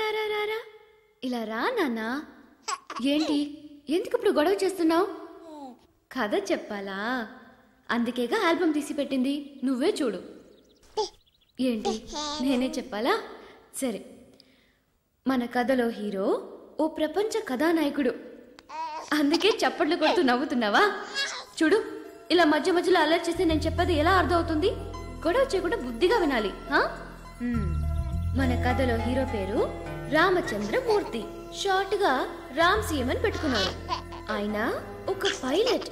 రా రా రా రా ఇలా రా నాన్నా. ఏంటి ఎందుకు ఇప్పుడు గొడవ చేస్తున్నావు? కథ చెప్పాలా? అందుకేగా ఆల్బమ్ తీసి పెట్టింది, నువ్వే చూడు. ఏంటి నేనే చెప్పాలా? సరే, మన కథలో హీరో ఓ ప్రపంచ కథానాయకుడు. అందుకే చప్పట్లు కొడుతూ నవ్వుతున్నావా? చూడు, ఇలా మధ్య మధ్యలో అలర్ట్ చేస్తే నేను చెప్పేది ఎలా అర్థం అవుతుంది? గొడవ చేయకుండా బుద్ధిగా వినాలి. మన కథలో హీరో పేరు రామచంద్రమూర్తి. షార్ట్ గా రామ్ సీఎం అని పెట్టుకున్నారు. ఆయన ఒక పైలట్.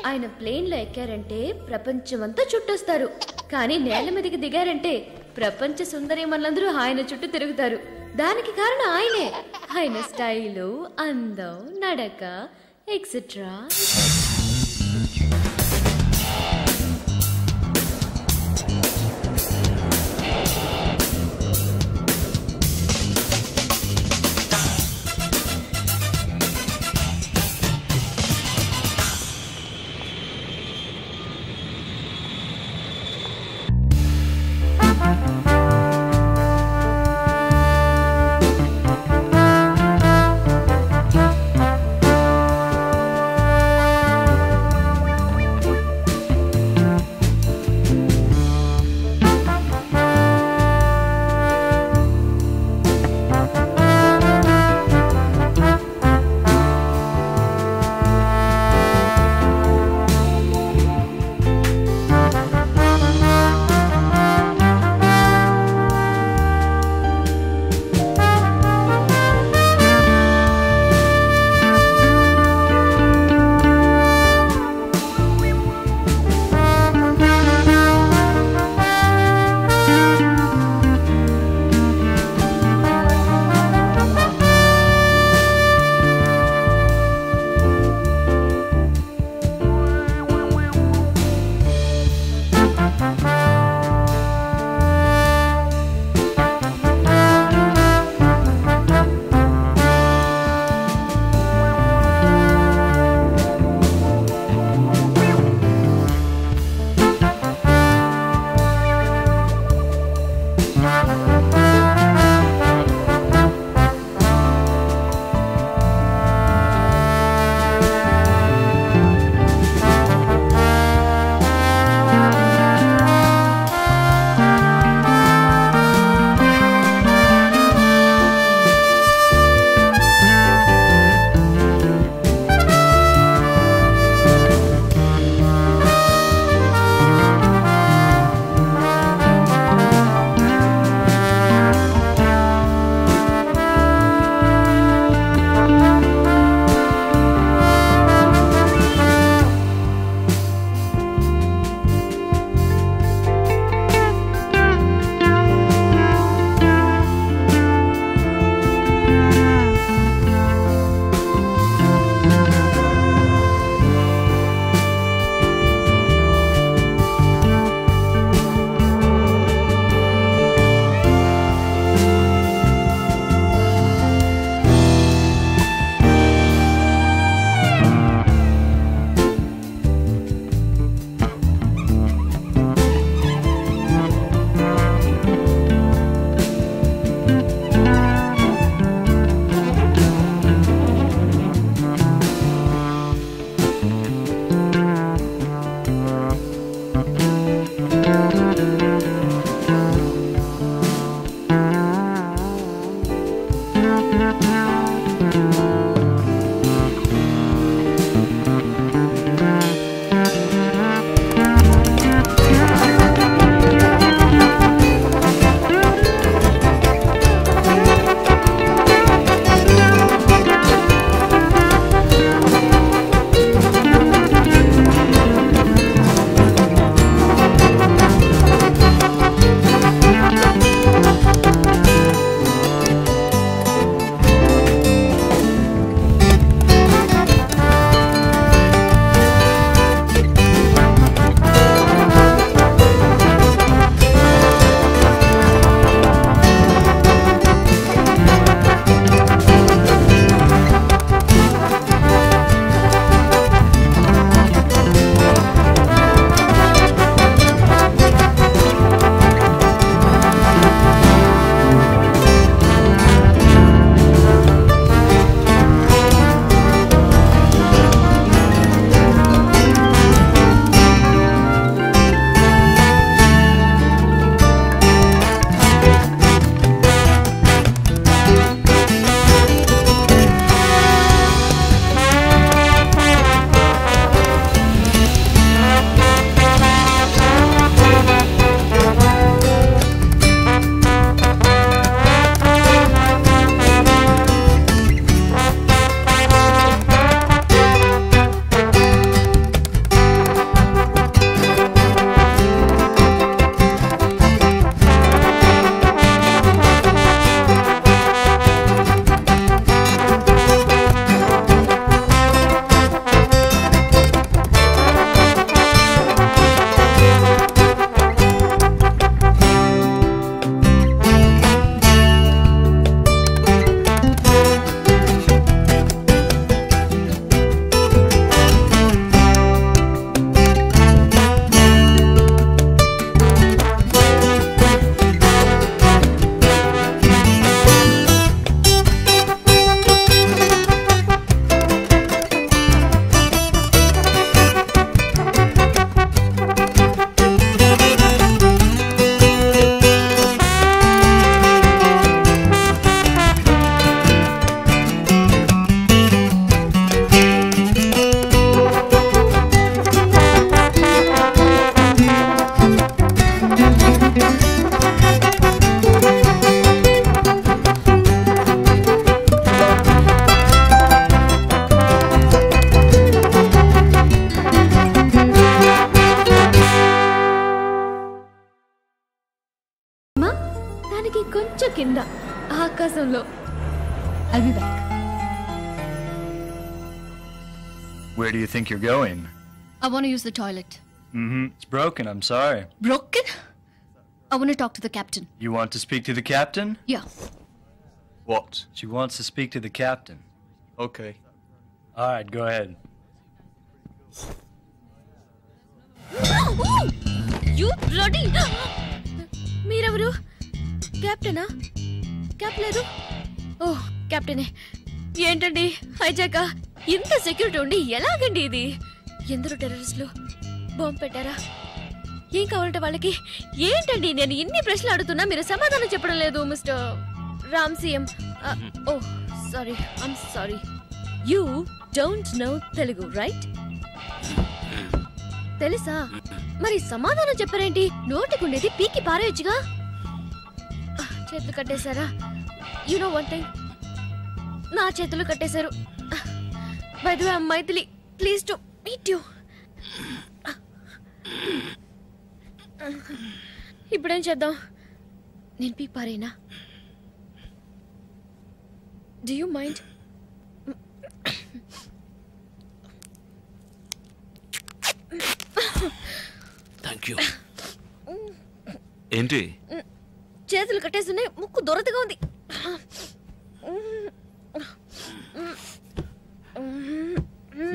ఆయన ప్లేన్ లో ఎక్కారంటే ప్రపంచమంతా చుట్టొస్తారు. కానీ నేల మీదకి దిగారంటే ప్రపంచ సుందరీమణులందరూ ఆయన చుట్టూ తిరుగుతారు. దానికి కారణం ఆయనే. ఆయన స్టైలు, అందం, నడక ఎక్సెట్రా. కింద ఆకాశంలో. I'll be back. Where do you think you're going? I want to use the toilet. It's broken, I'm sorry. Broken? I want to talk to the captain. You want to speak to the captain? Yeah. What? She wants to speak to the captain. Okay. All right, go ahead. You bloody! మీరెవరు? క్యాప్టెనా? Cap లేదు? ఓహ్, క్యాప్టెనే. ఏంటండి హైజాకా? ఇంత security ఉండి ఎలాగండి ఇది? ఎందరో టెర్రరిస్టులు bomb పెట్టారా? ఏం కావాలంటే వాళ్ళకి? ఏంటండి నేను ఇన్ని ప్రశ్నలు అడుగుతున్నా మీరు సమాధానం చెప్పడం లేదు mister Ram CM. Oh sorry, I'm sorry. You don't know Telugu right? తెలుసా? మరి సమాధానం చెప్పారేంటి? నోటికుండేది పీకి పారేయచ్చుగా. చేతులు కట్టేశారా? యు నో వన్ థింగ్, నా చేతులు కట్టేశారు. By the way I am Maithili, please to meet you. ఇప్పుడేం చేద్దాం? నేను పీకి పారేనా? Do you mind? Thank you. ఏంటి చేతులు కట్టేస్తున్నాయి, ముక్కు దొరతగా ఉంది.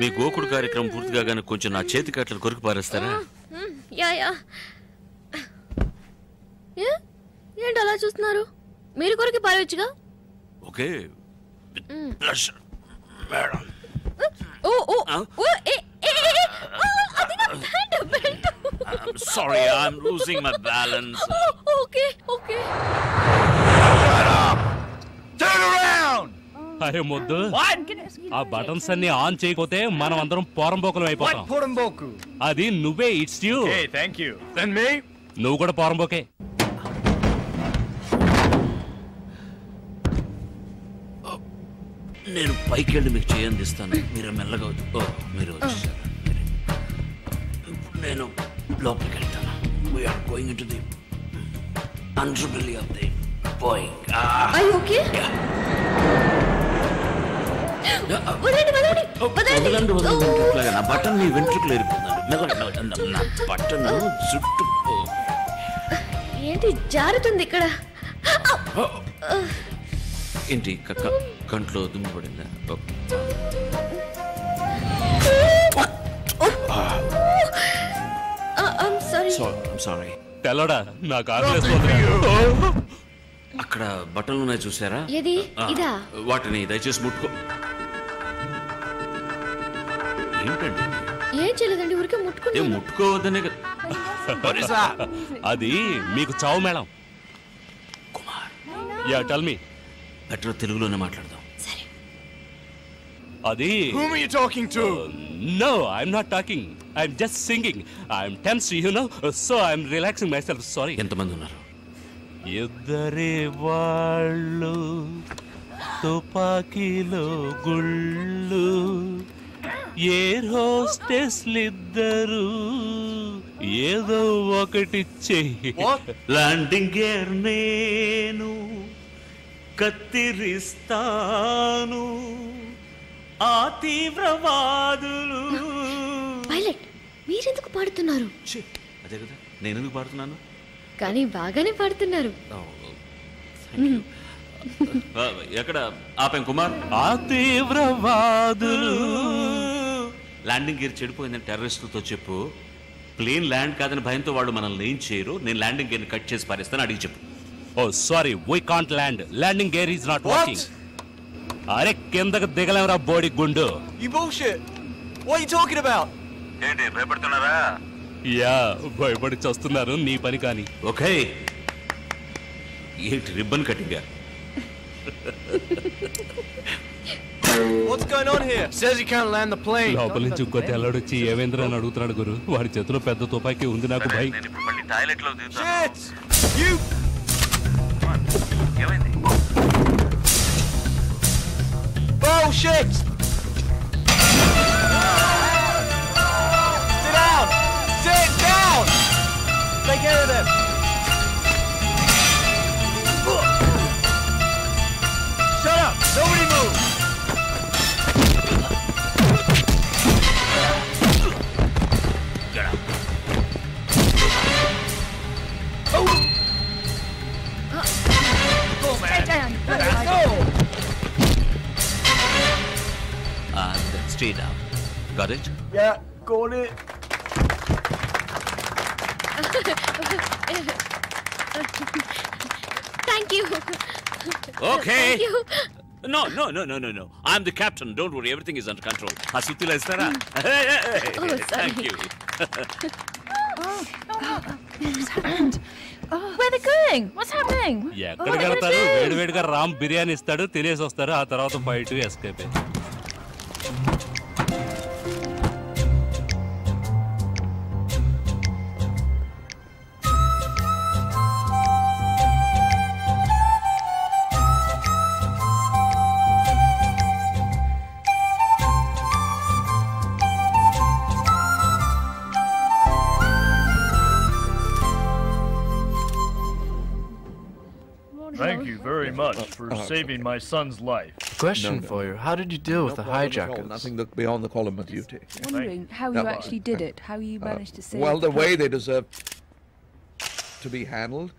మీ గోకుడు కార్యక్రమం పూర్తి కాగానే కొంచెం నా చేతి కట్టలు కొరికి పారేస్తారా? Yeah yeah. ఏంటి అలా చూస్తున్నారు? మీరు కొరికి పారేయచ్చుగా. Okay madam. ఓ ఓ ఓ ఏ ఏ అది నా belt. I'm sorry, I'm losing my balance. Okay okay. Turn around! అరే మొద్దు, ఆ బటన్స్ అన్ని ఆన్ చేయకపోతే మనం అందరం పోరంబోకులం అయిపోతాం. What Porumboku? అది నువ్వే. It's you. Okay, thank you. Then me? నువ్వు కూడా పోరంబోకే. నేను పైకి వెళ్ళి మీకు చేయందిస్తాను, మీరు మెల్లగా మీరు వచ్చేసారు. నేను లోపలికి వెళ్తాను. We're going into the underbelly of the Boeing. Are you okay? నా బటన్ మీ వెంట్రుకలు ఎరిపోతున్నాను. నా బటన్ చుట్టూ ఏంటి జారుతుంది ఇక్కడ? ఏంటి కంట్లో దుమ్ము పడిందా? I'm sorry. సారీ. తెల్లడా, నాకు ఆకలేస్తుంది. అక్కడ బట్టలు ఉన్నాయి చూసారా? ఏది? ఇదా? వాటిని దయచేసి ముట్టుకో. ఏంటండి? ఏం చేయలేదండి, ఊరికే ముట్టుకున్నా. ముట్టుకోవద్దనే కదా. అది మీకు చావు మేళం. Kumar, ya tell me. Better తెలుగులోనే మాట్లాడదాం. సరే. అది Whom are you talking to? No, I'm not talking. I'm just singing. I'm tense, you know, so I'm relaxing myself. Sorry. ఎంతమంది ఉన్నారు? ఇద్దరే వాళ్ళు, తుపాకీలో గుళ్ళు, ఎయిర్ హోస్టెస్లిద్దరు, ఏదో ఒకటి చెయ్యి. ల్యాండింగ్ గేర్ నేను కత్తిరిస్తాను, ఆ తీవ్రవాదులు. పైలట్, మీరెందుకు పాడుతున్నారు? అదే కదా, నేను ఎందుకు పాడుతున్నాను? కానీ బాగానే పాడుతున్నారు. ఎక్కడ ఆపాం కుమార్? ఆ తీవ్రవాదులు. ల్యాండింగ్ గేర్ చెడిపోయిందని టెర్రరిస్టులతో చెప్పు. ప్లేన్ ల్యాండ్ కాదని భయంతో వాళ్ళు మనల్ని ఏం చేయరు. నేను ల్యాండింగ్ గేర్ని కట్ చేసి పారేస్తాను, అడిగి చెప్పు. Oh sorry, we can't land. Landing gear is not working. అరే కిందకు దిగలేమరా బోడి గుండు. You bullshit. What are you talking about? ఏంటి భయపడుతున్నారా? యా, భయపడి చస్తున్నారు. నీ పని కాని. ఓకే. ఏంటి ribbon cutting? What's going on here? Says he can't land the plane. లోపల నుంచి ఇంకో తెల్లడొచ్చి ఏవేంద్ర అని అడుగుతున్నాడు గురు. వాడి చేతిలో పెద్ద తుపాకీ ఉంది. నాకు భయ. Shit! You! Bullshit! Sit down! Sit down! Take care of them! Stay down. Got it? Yeah, got it. Thank you. Okay. Thank you. No. I'm the captain. Don't worry. Everything is under control. ఆ సుత్తిలో ఇస్తారా? sorry. Thank you. Where are they going? What's happening? ఎక్కడికి వెళ్తారు? వేడివేడిగా రామ్ బిర్యానీ ఇస్తాడు, తినేసి వస్తారు. ఆ తర్వాత బయట escape. Thank you very much for saving my son's life. Question for you. How did you deal with the hijackers? Nothing beyond the column of duty. Wondering how you actually did it, how you managed to save. Well, the way they deserve to be handled.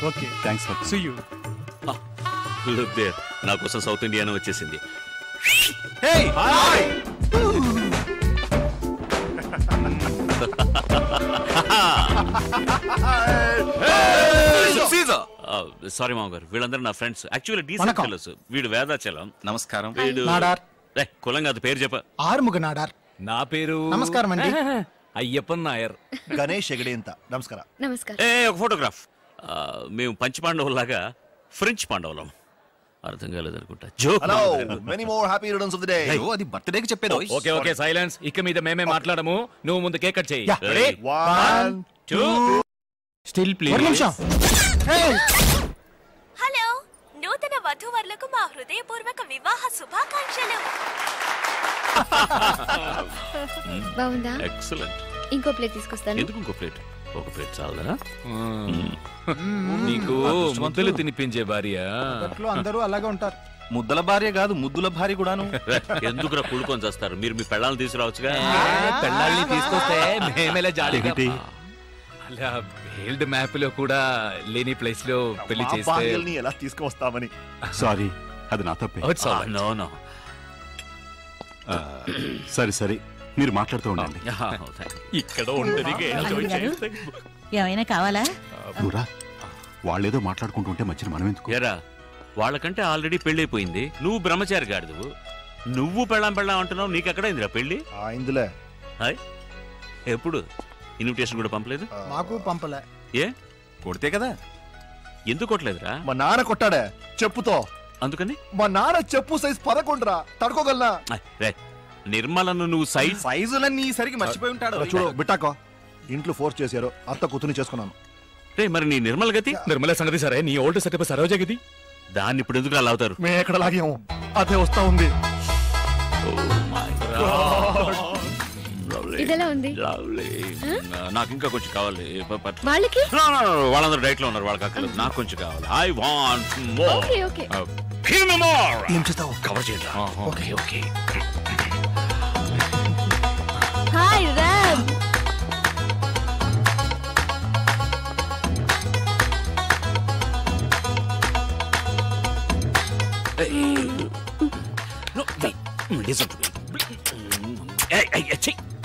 Okay. Thanks for See you. Look there, నా కోసం south ఇండియానే వచ్చేసింది. Hey! Hi! Caesar! Sorry మామగారు, వీళ్ళందరూ నా friends. Actually decent fellows. వీడు వేదాచలం. నమస్కారం. వీడు నాడార్. కులం కాదు, పేరు చెప్ప. ఆరుముగ నాడార్. నా పేరు నమస్కారం అండి. అయ్యప్పన్ నాయర్. గణేష్ హెగడే ఎంత. నమస్కారం. నమస్కారం. ఒక ఫోటోగ్రాఫ్. మేము పంచ పాండవులాగా ఫ్రెంచ్ పాండవులం. అర్థం కాలేదనుకుంటా. Hello, many more happy returns of the day. అది బర్త్డేకి చెప్పేది. Okay okay, silence. ఇక మీద మేమే మాట్లాడము. నువ్వు ముందు కేక్ కట్ చేయి. 1 2 స్టిల్ ప్లీజ్. హలో, నూతన వధూవరులకు మా హృదయపూర్వక వివాహ శుభాకాంక్షలు. బాగుందా? ఎక్సలెంట్. ఇంకో ప్లేట్ తీసుకొస్తాను. ఎందుకు ఇంకో ప్లేట్? ఒక ప్లేట్ చాలదా? నీకు ముద్దలు తినిపించే భార్య. అందరూ అలాగే ఉంటారు. ముద్దల భార్య కాదు, ముద్దుల భార్య కూడాను. ఎందుకురా కూడుకొని చేస్తారు? మీరు మీ పెళ్ళాలను తీసుకురావచ్చుగా. పెళ్ళాల్ని తీసుకొస్తే మేమేలా జాడీ. అలా హెల్డ్ మ్యాప్ లో కూడా లేని ప్లేస్ లో పెళ్లి చేస్తే ఎలా తీసుకువస్తామని. సారీ, అది నా తప్పే. No no. సరే సరే, మీరు మాట్లాడుతూ ఉండండి. ఇక్కడ ఉండదు. ఏమైనా కావాలా? నువ్వురా, వాళ్ళేదో మాట్లాడుకుంటుంటే మధ్యన మనం ఎందుకు? ఎరా, వాళ్ళకంటే ఆల్రెడీ పెళ్ళైపోయింది. నువ్వు బ్రహ్మచారి గాడిదువు. నువ్వు పెళ్ళాం అంటున్నావు. నీకు ఎక్కడైందిరా పెళ్లి? ఇందులే. హాయ్, ఎప్పుడు? ఇన్విటేషన్ కూడా పంపలేదు. మాకు పంపలే. ఏ కొడితే కదా. ఎందుకు కొట్టలేదురా? మా నాన్న కొట్టాడే చెప్పుతో. అందుకని మా నాన్న చెప్పు సైజ్ 11 రా. తడుకోగలనా? నిర్మలను నువ్వు సైజులన్నీ సరికి మర్చిపోయి ఉంటాడు. చూడు బిట్టాకో, ఇంట్లో ఫోర్స్ చేశారు. అత్త కూతుని చేసుకున్నాను. రే, మరి నీ నిర్మల గతి? నిర్మల సంగతి సరే, నీ ఓల్డ్ సెటప్ సరోజ గది. దాన్ని ఇప్పుడు ఎందుకు అలా అవుతారు? మేము ఎక్కడ లాగాము, అదే వస్తా ఉంది. ఇదెలా ఉంది? నాకు ఇంకా కొంచెం కావాలి. వాళ్ళకి వాళ్ళందరూ డైట్ లో ఉన్నారు, వాళ్ళకి అక్కర్లేదు. నాకు కొంచెం కావాలి. I want more. Okay okay. ఏం చేస్తావు? కవర్ చేయండి. Okay okay. హాయ్ రామ్.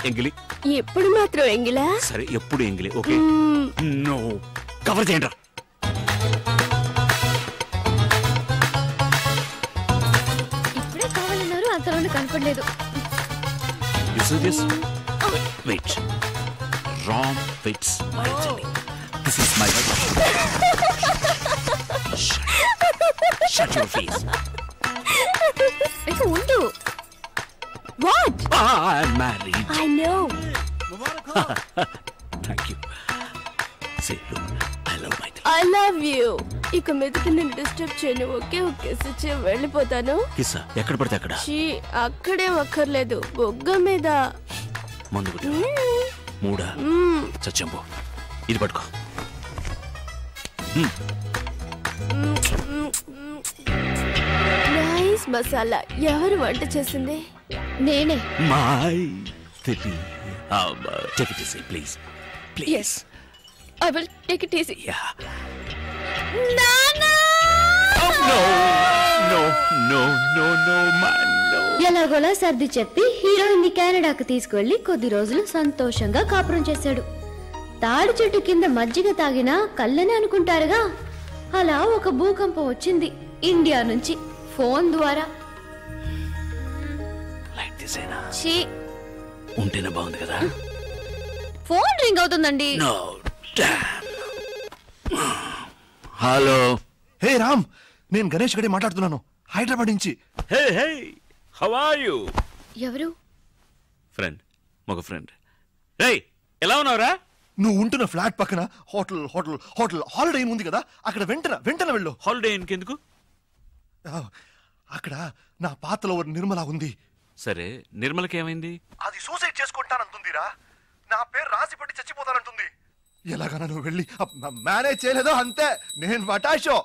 ఎంగిలి ఎప్పుడు మాత్రం ఎంగిలా? సరే, ఎప్పుడు ఎంగిలి. ఓకే, నో కవర్ చేయండి. ఇప్పుడే కావాలన్నారు, అంతలోనే కనపడలేదు. Wait, Ram fits my jelly. This is my shut your face. ఇక ఉండు. What? I'm married. I know. Thank you. Say, look, I love my thing. I love you. ఇక మీదకి నేను డిస్టర్బ్ చేయను. ఓకే ఓకే సిచ్చి వెళ్ళిపోతాను. కిస్సా ఎక్కడ పడితే అక్కడ? అక్కడే ఒక్కర్లేదు, బొగ్గ మీద. మందు కొట్టు. మూడా చచ్చంబు. ఇది పట్టుకో. నైస్ మసాలా. ఎవరు వంట చేసింది? నేనే. మై తిటి. Take it easy please. Yes, I will take it easy. Yeah. నానా! No, no, no, no, no, man, no. ఎలాగోలా సర్ది చెప్పి హీరోయిన్ ని కెనడాకు తీసుకువెళ్లి కొద్ది రోజులు సంతోషంగా కాపురం చేశాడు. తాడి చెట్టు కింద మజ్జిగ తాగినా కళ్ళని అనుకుంటారుగా, అలా ఒక భూకంపం వచ్చింది ఇండియా నుంచి ఫోన్ ద్వారా. లైక్ దిస్ ఏనా? ఉంటేనే బాగుంది కదా. ఫోన్ రింగ్ అవుతుందండి. No damn. Hello. Hey Ram, నేను గణేష్ గడి మాట్లాడుతున్నాను, హైదరాబాద్ నుంచి. Hey hey, how are you? ఎవరు? ఫ్రెండ్, మగ ఫ్రెండ్. రేయ్, ఎలా ఉన్నావురా? నువ్వు ఉంటున్న ఫ్లాట్ పక్కన hotel hotel hotel holiday inn ఉంది కదా, అక్కడ వెంటనే వెళ్ళు. హాలిడే ఇన్ ఎందుకు? అక్కడ నా పాతలో నిర్మల ఉంది. సరే, నిర్మలకి ఏమైంది? అది సూసైడ్ చేసుకుంటానంటుందిరా. నా పేరు రాసి పెట్టి చచ్చిపోతానంటుంది. ఎలాగైనా నువ్వు వెళ్ళి మేనేజ్ చేయలేదో అంతే, నేను వటాషో.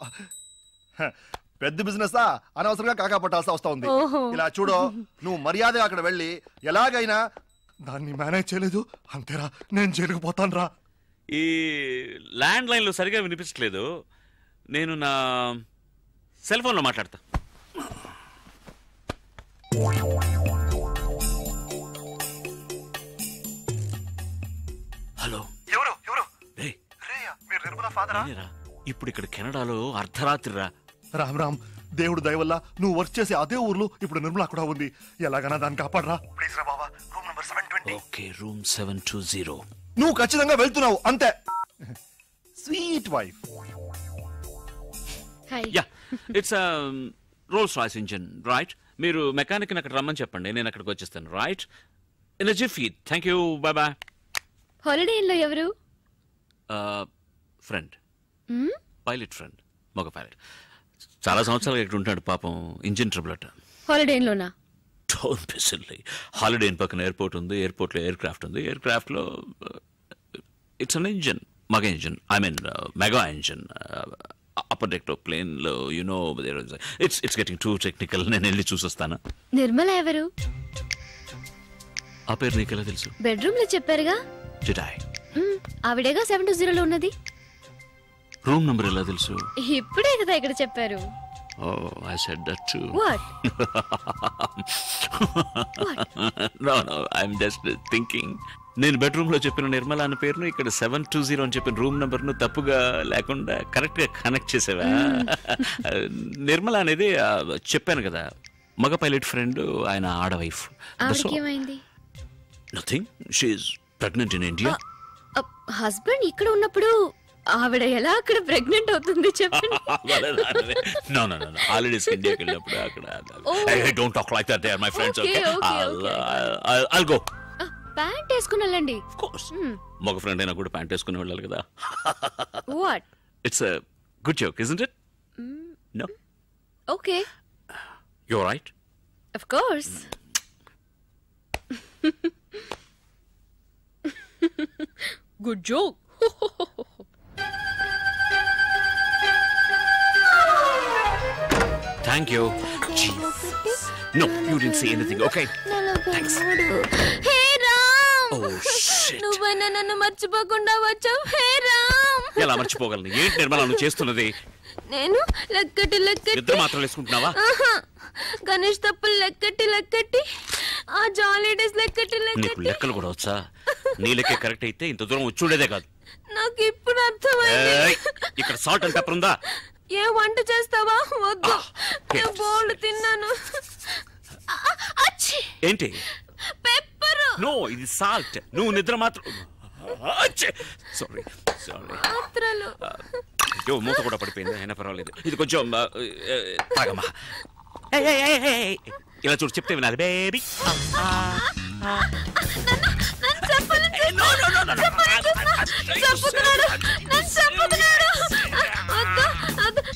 పెద్ద బిజినెస్ అనవసరంగా కాకా పట్టాల్సి వస్తా ఉంది. ఇలా చూడో, నువ్వు మర్యాదగా అక్కడ వెళ్ళి ఎలాగైనా దాన్ని మేనేజ్ చేయలేదు అంతేరా, నేను జైలుకు పోతాను రా. ఈ ల్యాండ్ లైన్ లో సరిగా వినిపించట్లేదు. నేను నా సెల్ ఫోన్లో మాట్లాడతా. హలో, ఎవరు ఎవరు? రే రేయా, మీరు నిర్మల ఫాదరా? ఇప్పుడు ఇక్కడ కెనడాలో అర్ధరాత్రి రా. రామ్ రామ్, దేవుడు దయ వల్ల నువ్వు వర్క్ చేసే అదే ఊర్లో ఇప్పుడు నిర్మల కూడా ఉంది. ఎలాగైనా దాన్ని కాపాడరా ప్లీజ్ రా బాబా. Room number 720. Okay, room 720. నువ్వు ఖచ్చితంగా వెళ్తున్నావు అంతే. Sweet wife. Yeah, it's Rolls Royce engine, right? మీరు మెకానిక్ని అక్కడ రమ్మని చెప్పండి, నేను అక్కడికి వచ్చేస్తాను, right? In a jiffy. Thank you, bye bye. హాలిడేలో ఎవరు? ఫ్రెండ్, పైలట్ ఫ్రెండ్, మగ పైలట్. చాలా సంవత్సరాలు ఇక్కడ ఉంటాడు పాపం, ఇంజిన్ ట్రబుల్ అట. హాలిడేలోనా? Don't be silly. హాలిడే పక్కన ఎయిర్పోర్ట్ ఉంది, ఎయిర్పోర్ట్లో ఎయిర్ క్రాఫ్ట్ ఉంది, ఎయిర్ క్రాఫ్ట్లో ఇట్స్ అన్ ఇంజిన్, మగ engine, I mean mega engine. Upper deck ప్లేన్లో you know it's getting too technical. నేను వెళ్ళి చూసొస్తాను. నిర్మల ఎవరు? ఆ పేరు నీకెలా తెలుసు? బెడ్రూమ్ లో చెప్పారుగా. ఆవిడేగా 720లో ఉన్నది. రూమ్ నంబర్ ఎలా తెలుసు? ఇప్పుడే కదా ఇక్కడ చెప్పారు. Oh, I said that too. What? No, I'm just thinking. నేను బెడ్రూమ్ లో చెప్పిన నిర్మల అనే పేరును ఇక్కడ 720 అని చెప్పిన రూమ్ నంబర్ ను తప్పుగా లేకుండా కరెక్ట్ గా కనెక్ట్ చేసేవా? నిర్మల అనేది చెప్పాను కదా, మగ పైలట్ ఫ్రెండ్, ఆయన ఆడ wife. Nothing, she is pregnant in India. Husband ఇక్కడ ఉన్నప్పుడు ఆవిడ ఎలా అక్కడ ప్రెగ్నెంట్ అవుతుంది చెప్పండి. No, హాలిడేస్ ఇండియాకి వెళ్ళినప్పుడు అక్కడ. Don't talk like that, they are my friends, okay? I'll go. Pant వేసుకుని వెళ్ళండి. Of course. మగ ఫ్రెండ్ అయినా కూడా ప్యాంట్ వేసుకుని వెళ్ళాలి కదా. What? It's a good joke, isn't it? No? Okay. You're right? Of course. Good joke. Thank you. Jesus. No, you didn't say anything, okay? Thanks. Hey Ram! Oh shit. నువ్వైనా నన్ను మర్చిపోకుండా వచ్చావు. హే రామ్! ఎలా మర్చిపోగలను? ఏంటి నిర్మల నువ్వు చేస్తున్నది? నేను లెక్కటి ఇద్దరు మాత్రం వేసుకుంటున్నావా? గణేష్ తప్పులు లెక్కటి ఆ జాలీ డేస్ లెక్కటి నీకు లెక్కలు కూడా వచ్చా? నీ లెక్క కరెక్ట్ అయితే ఇంత దూరం వచ్చుండేదే కాదు. నాకు ఇప్పుడు అర్థమైంది. ఇక్కడ సాల్ట్ అండ్ పెప్పర్ ఉందా? ఏ వంట చేస్తావా? వద్దు, నేను బోల్డ్ తిన్నాను. ఏంటి? పెప్పర్. నో, ఇది సాల్ట్. నువ్వు నిద్ర మాత్రం. సారీ మాత్రలు. మూత కూడా పడిపోయింది, అయినా పర్వాలేదు. ఇది కొంచెం తాగమ్మా. ఇలా చూడు, చెప్తే వినాలి బేబీ.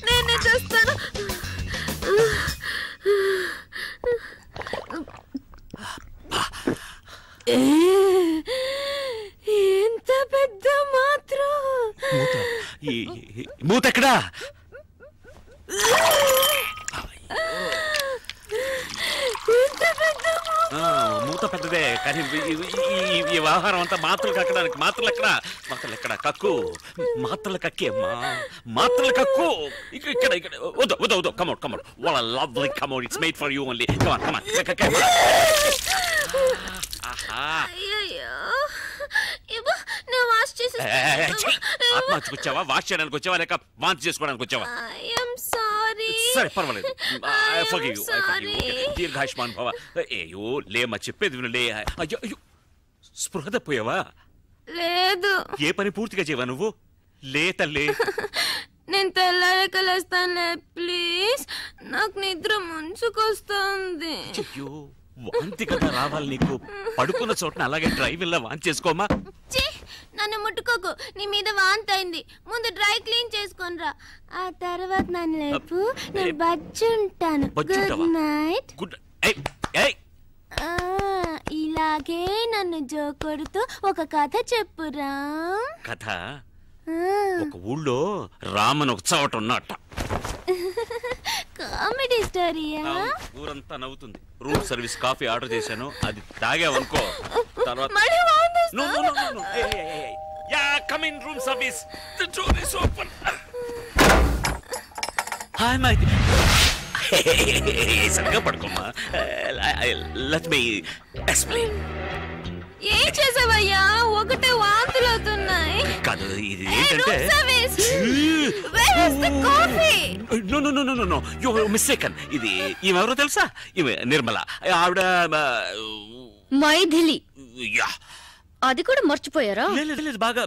నేనే చేస్తాను. ఎంత పెద్ద మాత్రం. మూత ఎక్కడా? మూత పెద్దదే, కానీ ఈ వ్యవహారం అంతా మాత్రలు కక్కడానికి. మాత్రలు ఎక్కడ? కక్కు. మాత్రలు కక్కే, మాత్రలు కక్కు. ఇక్కడ వద్దు. Come out. What a lovely commode. It's made for you only. Come on. ఆత్మహత్యకు వచ్చావా, వాష్ చేయడానికి వచ్చావా, లేక వాంతి చేసుకోవడానికి వచ్చావా? సరే, పర్వాలేదు. దీర్ఘాయుష్మాన్ భవ. ఏయో లేమా, చెప్పేది వినలే. అయ్యో, స్పృహ తప్పోయావా? లేదు. ఏ పని పూర్తిగా చేయవా నువ్వు? లే తల్లి. నేను తెల్లారక లేస్తానులే ప్లీజ్. నాకు నిద్ర ముంచుకొస్తుంది. అయ్యో, వాంతి కదా రావాలి నీకు. పడుకున్న చోటన అలాగే డ్రైవింగ్ లా వాంతి చేసుకోమా? నన్ను ముట్టుకోకు, నీ మీద వాంతి అయింది. ముందు డ్రై క్లీన్ చేసుకోనరా, ఆ తర్వాత నన్ను లేపు. నేను బజ్జుంటాను. Good night. ఇలాగే నన్ను జోకొడుతూ ఒక కథ చెప్పురా. కథ? ఒక ఊళ్ళో రామన్ ఒక చోట ఉన్నట్ట. కామెడీ స్టోరీయా? ఊరంతా నవ్వుతుంది. రూమ్ సర్వీస్ కాఫీ ఆర్డర్ చేశాను, అది తాగావనుకో తర్వాత. No. Yeah, come in, room service. The door is open. Hi Maithili. సరిగ్గా పడుకోమ్మా. Let me explain. ఏం చేసావయ్యా? ఒకటే వాంతులు అవుతున్నాయి. కాదు ఇది ఏంటంటే మిస్టేకన్. ఇది ఈమెవరో తెలుసా? ఈమె నిర్మల. ఆవిడ మైథిలి. అది కూడా మర్చిపోయారా? లేదు, బాగా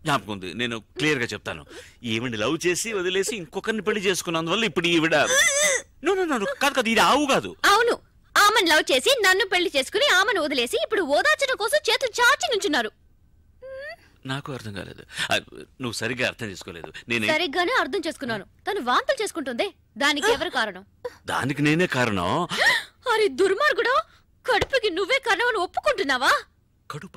జ్ఞాపకం ఉంది. నేను క్లియర్ గా చెప్తాను. ఈవిడ లవ్ చేసి వదిలేసి ఇంకొకరిని పెళ్లి చేసుకున్నందువల్ల ఇప్పుడు ఈవిడ కాదు ఇది ఆవు కాదు. అవును, ఆమెను లవ్ చేసి నన్ను పెళ్లి చేసుకుని ఆమెను వదిలేసి ఇప్పుడు ఓదార్చడం కోసం చేతులు చాచి నుంచున్నారు. నాకు అర్థం కాలేదు. నువ్వు సరిగ్గా అర్థం చేసుకోలేదు. నేను సరిగ్గానే అర్థం చేసుకున్నాను. తను వాంతులు చేసుకుంటుంది. దానికి ఎవరు కారణం? దానికి నేనే కారణం. అరే దుర్మార్గుడా, కడుపుకి నువ్వే కారణం అని ఒప్పుకుంటున్నావా? కడుప?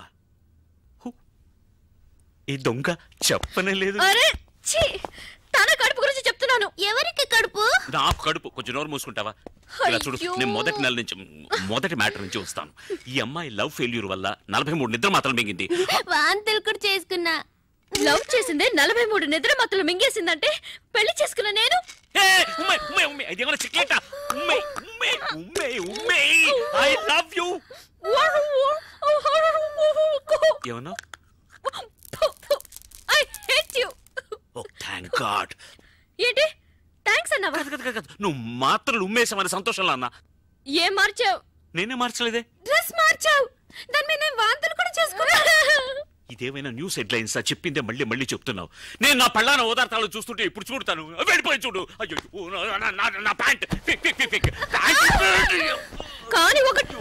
ఈ దొంగ చెప్పనే లేదు. అరే ఛీ, తన కడుపు గురించి చెప్తున్నాను. ఎవరికి కడుపు? నాకు కడుపు. కొంచెం నోరు మూసుకుంటావా? ఇలా చూడు, నేను మొదటి నెల నుంచి మొదటి మ్యాటర్ నుంచి వస్తాను. ఈ అమ్మాయి లవ్ ఫెయిల్యూర్ వల్ల 43 నిద్ర మాత్రం మింగింది. వాంతులు కూడా చేసుకున్నా. లవ్ చేసిందే 43 నిద్ర మాత్రం మింగేసిందంటే పెళ్లి చేసుకున్న నేను ఏమన్నా? I hate you. Oh thank god. ఏంటి థాంక్స్ అన్నావా? నువ్వు మాత్రం ఉమ్మేసామని సంతోషంలో అన్నా. ఏం మార్చావు? నేనే మార్చలేదే. డ్రెస్ మార్చావు. దాని మీద నేను వాంతులు కూడా చేసుకున్నా. ఇదేమైనా న్యూస్ హెడ్లైన్స్ చెప్పిందే మళ్ళీ మళ్ళీ చెప్తున్నావు. నేను నా పళ్ళాన ఓదార్తాలు చూస్తుంటే ఇప్పుడు చూడతాను. వెళ్ళిపోయి చూడు. అయ్యో నా ప్యాంట్ కానీ ఒకటి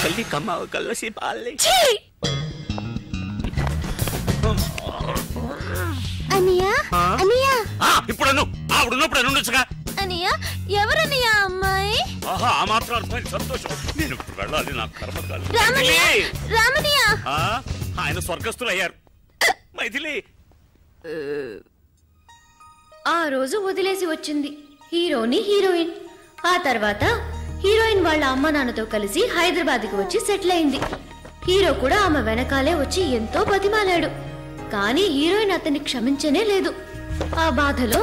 కల్లి కమ్మ కల్లసి పాలే. అనియా అనియా ఇప్పుడు ఆవిడున్నప్పుడు నుండుగా. అనియా ఎవరనియా అమ్మాయి? ఆహా, ఆ మాత్రం అర్థమైంది. సంతోషం. నేను ఇప్పుడు వెళ్ళాలి. నా కర్మ కాదు. రామనియా ఆయన స్వర్గస్థులు అయ్యారు. మైథిలి ఆ రోజు వదిలేసి వచ్చింది హీరోని హీరోయిన్. ఆ తర్వాత హీరోయిన్ వాళ్ళ అమ్మ నాన్నతో కలిసి హైదరాబాద్కి వచ్చి సెటిల్ అయింది. హీరో కూడా ఆమె వెనకాలే వచ్చి ఎంతో బతిమాలాడు. కానీ హీరోయిన్ అతన్ని క్షమించనే లేదు. ఆ బాధలో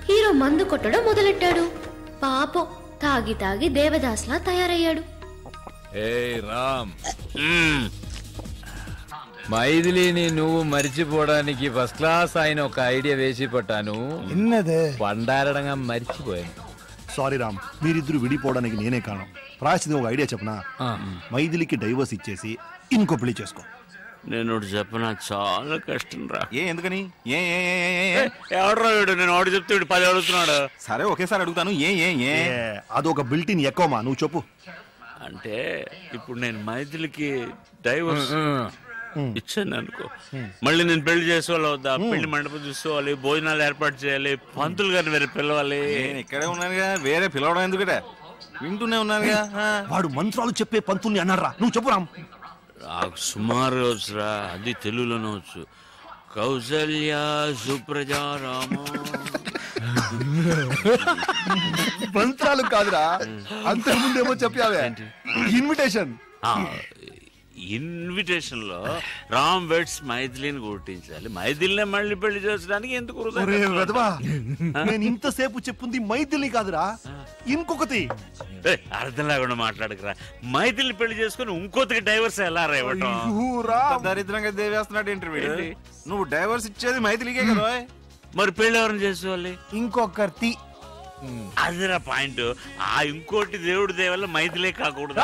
హీరో మందు కొట్టడం మొదలెట్టాడు. పాపం తాగి తాగి దేవదాస్లా తయారయ్యాడు. రామ్, మైథిలిని నువ్వు మర్చిపోవడానికి ఫస్ట్ క్లాస్ ఆయన ఒక ఐడియా వేసి పట్టాను. పండారడంగా మర్చిపోయాను. సారీ రామ్, మీరిద్దరు విడిపోవడానికి నేనే కారణం. రాసిది ఒక ఐడియా చెప్పనా? మైథిలికి డైవర్స్ ఇచ్చేసి ఇంకో పెళ్లి చేసుకో. నేను చెప్పనా, చాలా కష్టం రా. ఎందుకని? ఎవడరా వీడు? నేను ఆడు చెప్తే వీడు 10 అడుగుతున్నాడు. సరే ఒకేసారి అడుగుతాను. అదొక బిల్టిన్ ఎక్కువమా, నువ్వు చెప్పు. అంటే ఇప్పుడు నేను మైథిలికి డైవర్స్ ఇచ్చాను అనుకో, మళ్ళీ నేను పెళ్లి చేసుకోవాలి వద్దా? పెళ్లి మండపం చూసుకోవాలి, భోజనాలు ఏర్పాటు చేయాలి, పంతులు గారిని వేరే పిలవాలి. నేను ఇక్కడే ఉన్నానుగా, వేరే పిలవడం ఎందుకంటే వింటూనే ఉన్నానుగా. వాడు మంత్రాలు చెప్పే పంతుల్ని అన్నారా? నువ్వు చెప్పు రామ్. నాకు సుమారు వచ్చురా, అది తెలుగులోనే వచ్చు. కౌసల్య సుప్రజా రామ. మంత్రాలు కాదురా, అంతకుముందేమో చెప్పావే ఇన్విటేషన్. ఇన్విటేషన్ లో రామ్ వెడ్స్ మైథిలిని గుర్తించాలి. మైథిలినే మళ్ళీ పెళ్లి చేసడానికి ఎందుకు? నేను ఇంతసేపు చెప్పుంది మైథిలి కాదురా, ఇంకొకటి. అర్థం లేకుండా మాట్లాడకరా. మైథిలి పెళ్లి చేసుకుని ఇంకొకటికి డైవర్స్ ఎలా రేవటం? దరిద్రంగా దేవేస్తున్నాడు ఇంటర్వ్యూ. నువ్వు డైవర్స్ ఇచ్చేది మైథిలికే కదా, మరి పెళ్లి ఎవరిని చేసుకోవాలి? ఇంకొకటి. అదిరా పాయింట్. ఆ ఇంకోటి దేవుడి దేవల్ల మైథిలే కాకూడదు.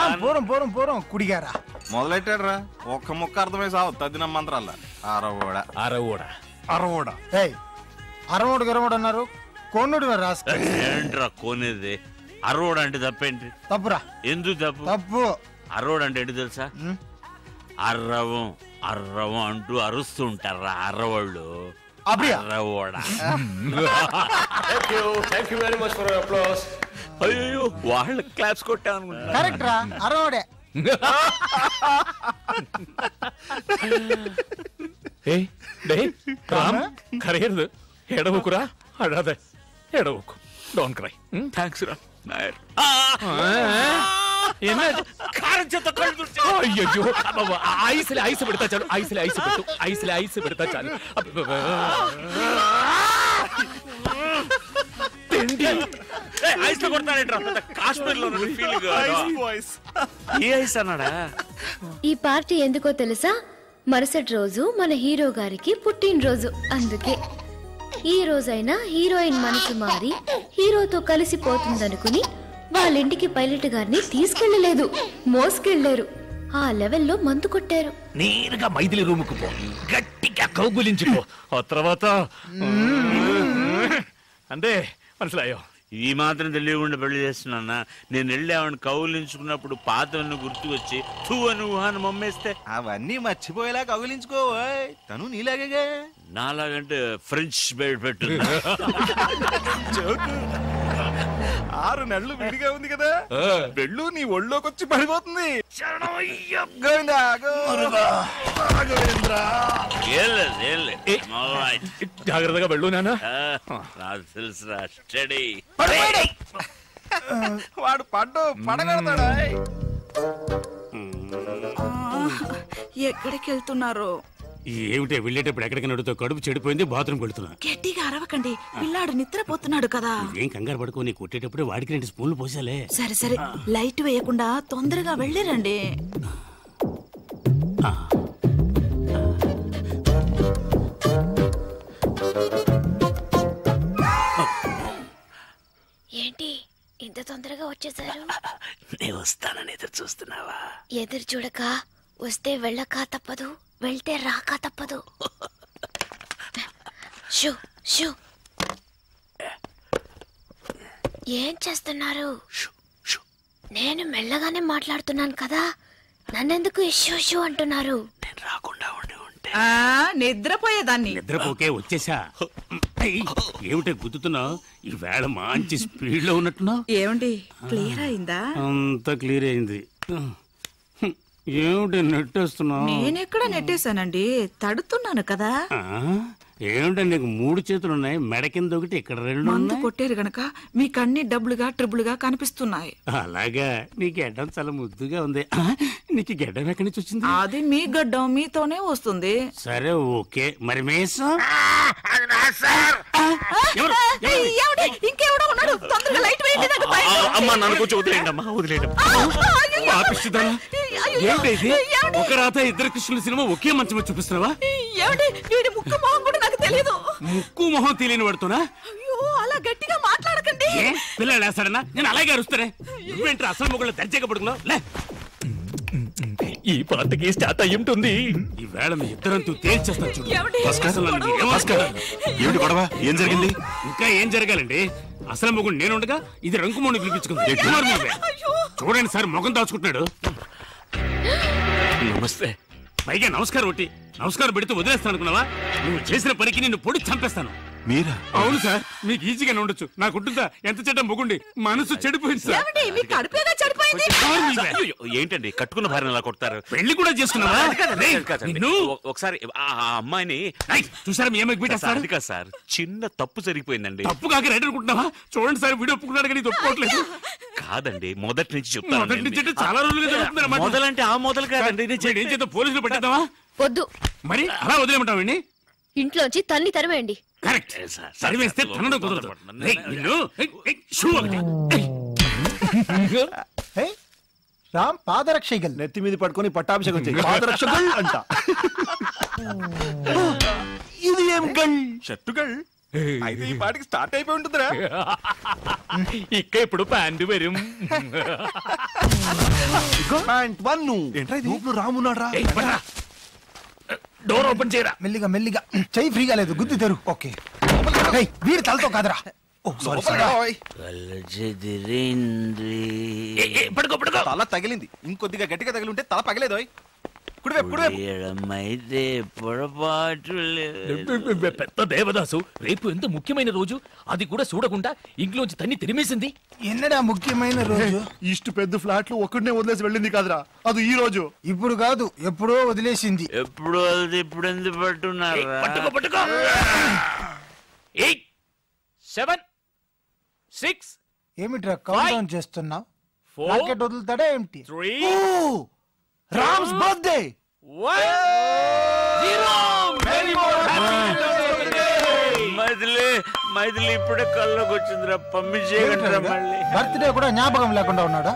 పూరం కుడిగారా మొదలెట్టాడు రా. ఒక్క ముక్క అర్థమై సావు తద్దిన మంత్రాల. అరవోడు గరవోడు అన్నారు. కోనుడు ఏంట్రా కోనేది? అరవోడు అంటే తప్పేంటి? తప్పురా. ఎందుకు తప్పు? తప్పు. అరవోడు అంటే ఏంటి తెలుసా? అర్రవం అర్రవం అంటూ అరుస్తూ ఉంటారా అర్రవాళ్ళు. అయ్యో వాళ్ళ క్లాప్స్ కొట్టా అరవడే. కరగదు, ఎడవకురా. అడాదే ఎడవకు. Don't cry. థ్యాంక్స్ రా నాయర్. అయ్యో ఐస్ పెడతా చాలు. ఐస్ పెడతా చాలు. ఐస్ తో కొడతాడేంట్రా కాశ్మీర్ లో ఫీలింగ్ ఏ ఐస్ అన్నాడా? ఈ పార్టీ ఎందుకో తెలుసా? మరుసటి రోజు మన హీరో గారికి పుట్టినరోజు. అందుకే ఈ రోజైనా హీరోయిన్ మనసు మారి హీరోతో కలిసిపోతుందనుకుని వాళ్ళింటికి పైలట్ గారిని తీసుకెళ్లలేదు, మోసుకెళ్లారు. ఆ లెవెల్లో మందు కొట్టారు. నేరుగా మైథిలి రూముకు పో, గట్టిగా కౌగులించుకో. ఆ తర్వాత అంతే మనసులాయో. ఈ మాత్రం తెలియకుండా పెళ్లి చేస్తున్నా. నేను వెళ్ళి ఆవిడ కౌలించుకున్నప్పుడు పాతవన్నీ గుర్తుకొచ్చి తూ అని ఊహాన్ని మమ్మేస్తే అవన్నీ మర్చిపోయేలా కౌగిలించుకో. తను నీలాగే. నాలాగంటే ఫ్రెంచ్ బెడ్ పెట్టు. 6 నెలలు విడిగా ఉంది కదా, వెళ్ళు నీ ఒళ్ళోకి వచ్చి పడిపోతుంది. జాగ్రత్తగా వెళ్ళు నాన్న. తెలుసురా స్టడీ. వాడు పడగడతాడా? ఎక్కడికి వెళ్తున్నారు? ఏమిటే వెళ్ళేటప్పుడు ఎక్కడికి నడుతో కడుపు చెడిపోయింది, బాత్రూమ్ వెళ్తున్నా. గట్టిగా అరవకండి, పిల్లాడు నిద్రపోతున్నాడు కదా. ఏం కంగారు పడుకో, నీ కొట్టేటప్పుడే వాడికి 2 స్పూన్లు పోసాలే. సరే సరే, లైట్ వేయకుండా తొందరగా వెళ్ళిరండి. ఏంటి ఇంత తొందరగా వచ్చేసారు? నేను వస్తానని ఎదురు చూస్తున్నావా? ఎదురు చూడక వస్తే వెళ్ళక తప్పదు, వెళ్తే రాక తప్పదు. Shoe shoe. ఏం చేస్తున్నారు? నేను మెల్లగానే మాట్లాడుతున్నాను కదా, నన్నెందుకు షూ షూ అంటున్నారు? నేను రాకుండా ఉండి ఉంటే నిద్రపోయేదాన్ని. నిద్రపోకే వచ్చేసా. ఏమిటే గుద్దుతున్నావు? ఈ వేళ మంచి స్పీడ్ లో ఉన్నట్టున్నావు. ఏమండి క్లియర్ అయిందా? అంత క్లియర్ అయింది. ఏమిటి నెట్టేస్తున్నావు? నేనెక్కడ నెట్టేశానండి, తడుతున్నాను కదా. ఏమిటండి నీకు 3 చేతులు ఉన్నాయి, మెడ కింద ఒకటి, ఇక్కడ 2 మందు కొట్టారు గనక మీకు అన్ని డబ్బులుగా ట్రిబుల్గా కనిపిస్తున్నాయి. అలాగా? నీ గడ్డం చాలా ముద్దుగా ఉంది. నీకు గడ్డం ఎక్కడి నుంచి వచ్చింది? అది మీ గడ్డం మీతోనే వస్తుంది. సరే ఓకే, మరి మేసం ఇంకెవడో ఉన్నాడు, తొందరగా లైట్ వేయండి. అమ్మా నన్ను కొంచెం వదిలేయండి అమ్మా, వదిలేయండి. ఒక రాత 2 కృష్ణుల సినిమా ఒకే మంచం చూపిస్తున్నావా? ఏమండి వీడి ముక్కు మొహం కూడా నాకు తెలియదు. ముక్కు మొహం తెలియని పడుతున్నా? అయ్యో అలా గట్టిగా మాట్లాడకండి. పిల్లలు వేస్తాడన్నా? నేను అలాగే అరుస్తానే. నువ్వేంటి అసలు మొగుళ్ళు దర్జాగా పడుకున్నావు? లే, ఈ పాటకి స్టార్ట్ అయ్యి ఉంటుంది. ఈ వేళ మీ ఇద్దరంతూ తేల్చేస్తాను చూడు. ఏమిటి గొడవ? ఏం జరిగింది? ఇంకా ఏం జరగాలండి? అసలు మొగుడు నేనుండగా ఇది రంకుమోని పిలిపించుకుంది. చూడండి సార్, మొగం దాచుకుంటున్నాడు. నమస్తే. పైగా నమస్కారం ఒకటి. నమస్కారం పెడితే వదిలేస్తాను అనుకున్నావా? నువ్వు చేసిన పనికి నిన్ను పొడి చంపేస్తాను. మీరా? అవును సార్, మీకు ఈజీగానే ఉండొచ్చు. నాకుంటుందా? ఎంత చెడ్డ మొగుండి, మనసు చెడిపోయింది సార్. ఏంటండి కట్టుకున్న భార్యను అలా కొడతారు? పెళ్లి కూడా చేసుకున్నావా? ఒకసారి ఆ అమ్మాయిని చూసారా మీ అమ్మాయికి పెట్టేస్తారు. అది కాదు సార్, చిన్న తప్పు జరిగిపోయిందండి. తప్పు కాక రైట్ అనుకుంటున్నావా? చూడండి సార్, వీడియో ఒప్పుకున్నాడు కానీ ఒప్పుకోవట్లేదు. కాదండి, మొదటి నుంచి చెప్తాను. మొదటి నుంచి అంటే చాలా రోజులుగా జరుగుతుంది. మొదలంటే ఆ మొదలు కాదండి. ఏం చేద్దాం, పోలీసులు పెట్టేద్దామా? వద్దు. మరి అలా వదిలేమంటావండి? ఇంట్లోంచి తన్ని తరివేయండి. కరెక్ట్, సరివేస్తే తనడం కుదరదు. రామ్ పాదరక్షగల్ నెత్తి మీద పట్టుకొని పట్టాభిషేకం చేయి. పాదరక్షగల్ అంట. ఇది ఏం గల్? షర్టు గల్. అయితే ఈ పాటికి స్టార్ట్ అయిపోయి ఉంటుందిరా. ఇక్క ఇప్పుడు ప్యాంటు వരും. ప్యాంట్ 1 రామున్నాడు రా. డోర్ ఓపెన్ చేయరా. మెల్లిగా మెల్లిగా, చెయ్యి ఫ్రీగా లేదు, గుద్ది తెరు. ఓకే, వీడి తలతో కాదురా. తల తగిలింది, ఇంకొద్దిగా గట్టిగా తగిలి ఉంటే తల పగలేదు. పెద్ద దేవదాసు రేపు ఎంత ముఖ్యమైన రోజు, అది కూడా చూడకుండా ఇంట్లోంచి తన్ని తిరిమేసింది. ఎన్నడా ముఖ్యమైన రోజు? ఇష్ట పెద్ద ఫ్లాట్లు ఒక్కడనే వదిలేసి వెళ్ళింది కాదురా, అది ఈ రోజు. ఇప్పుడు కాదు, ఎప్పుడో వదిలేసింది. ఎప్పుడు ఇప్పుడు ఎందుకు పట్టున్నారు? పట్టుకో. 8 7 6 ఏమిట్రా కౌంట్ డౌన్ చేస్తున్నావు? రాకెట్ వదులుతాడా ఏమిటి? 3 రామ్స్ బర్త్డే 1 0. మదిలే మైథిలి ఇప్పుడే కల్లోకి వచ్చిందిరా, పంపించేయగలరా మళ్ళీ. బర్త్డే కూడా జ్ఞాపకం లేకుండా ఉన్నాడా?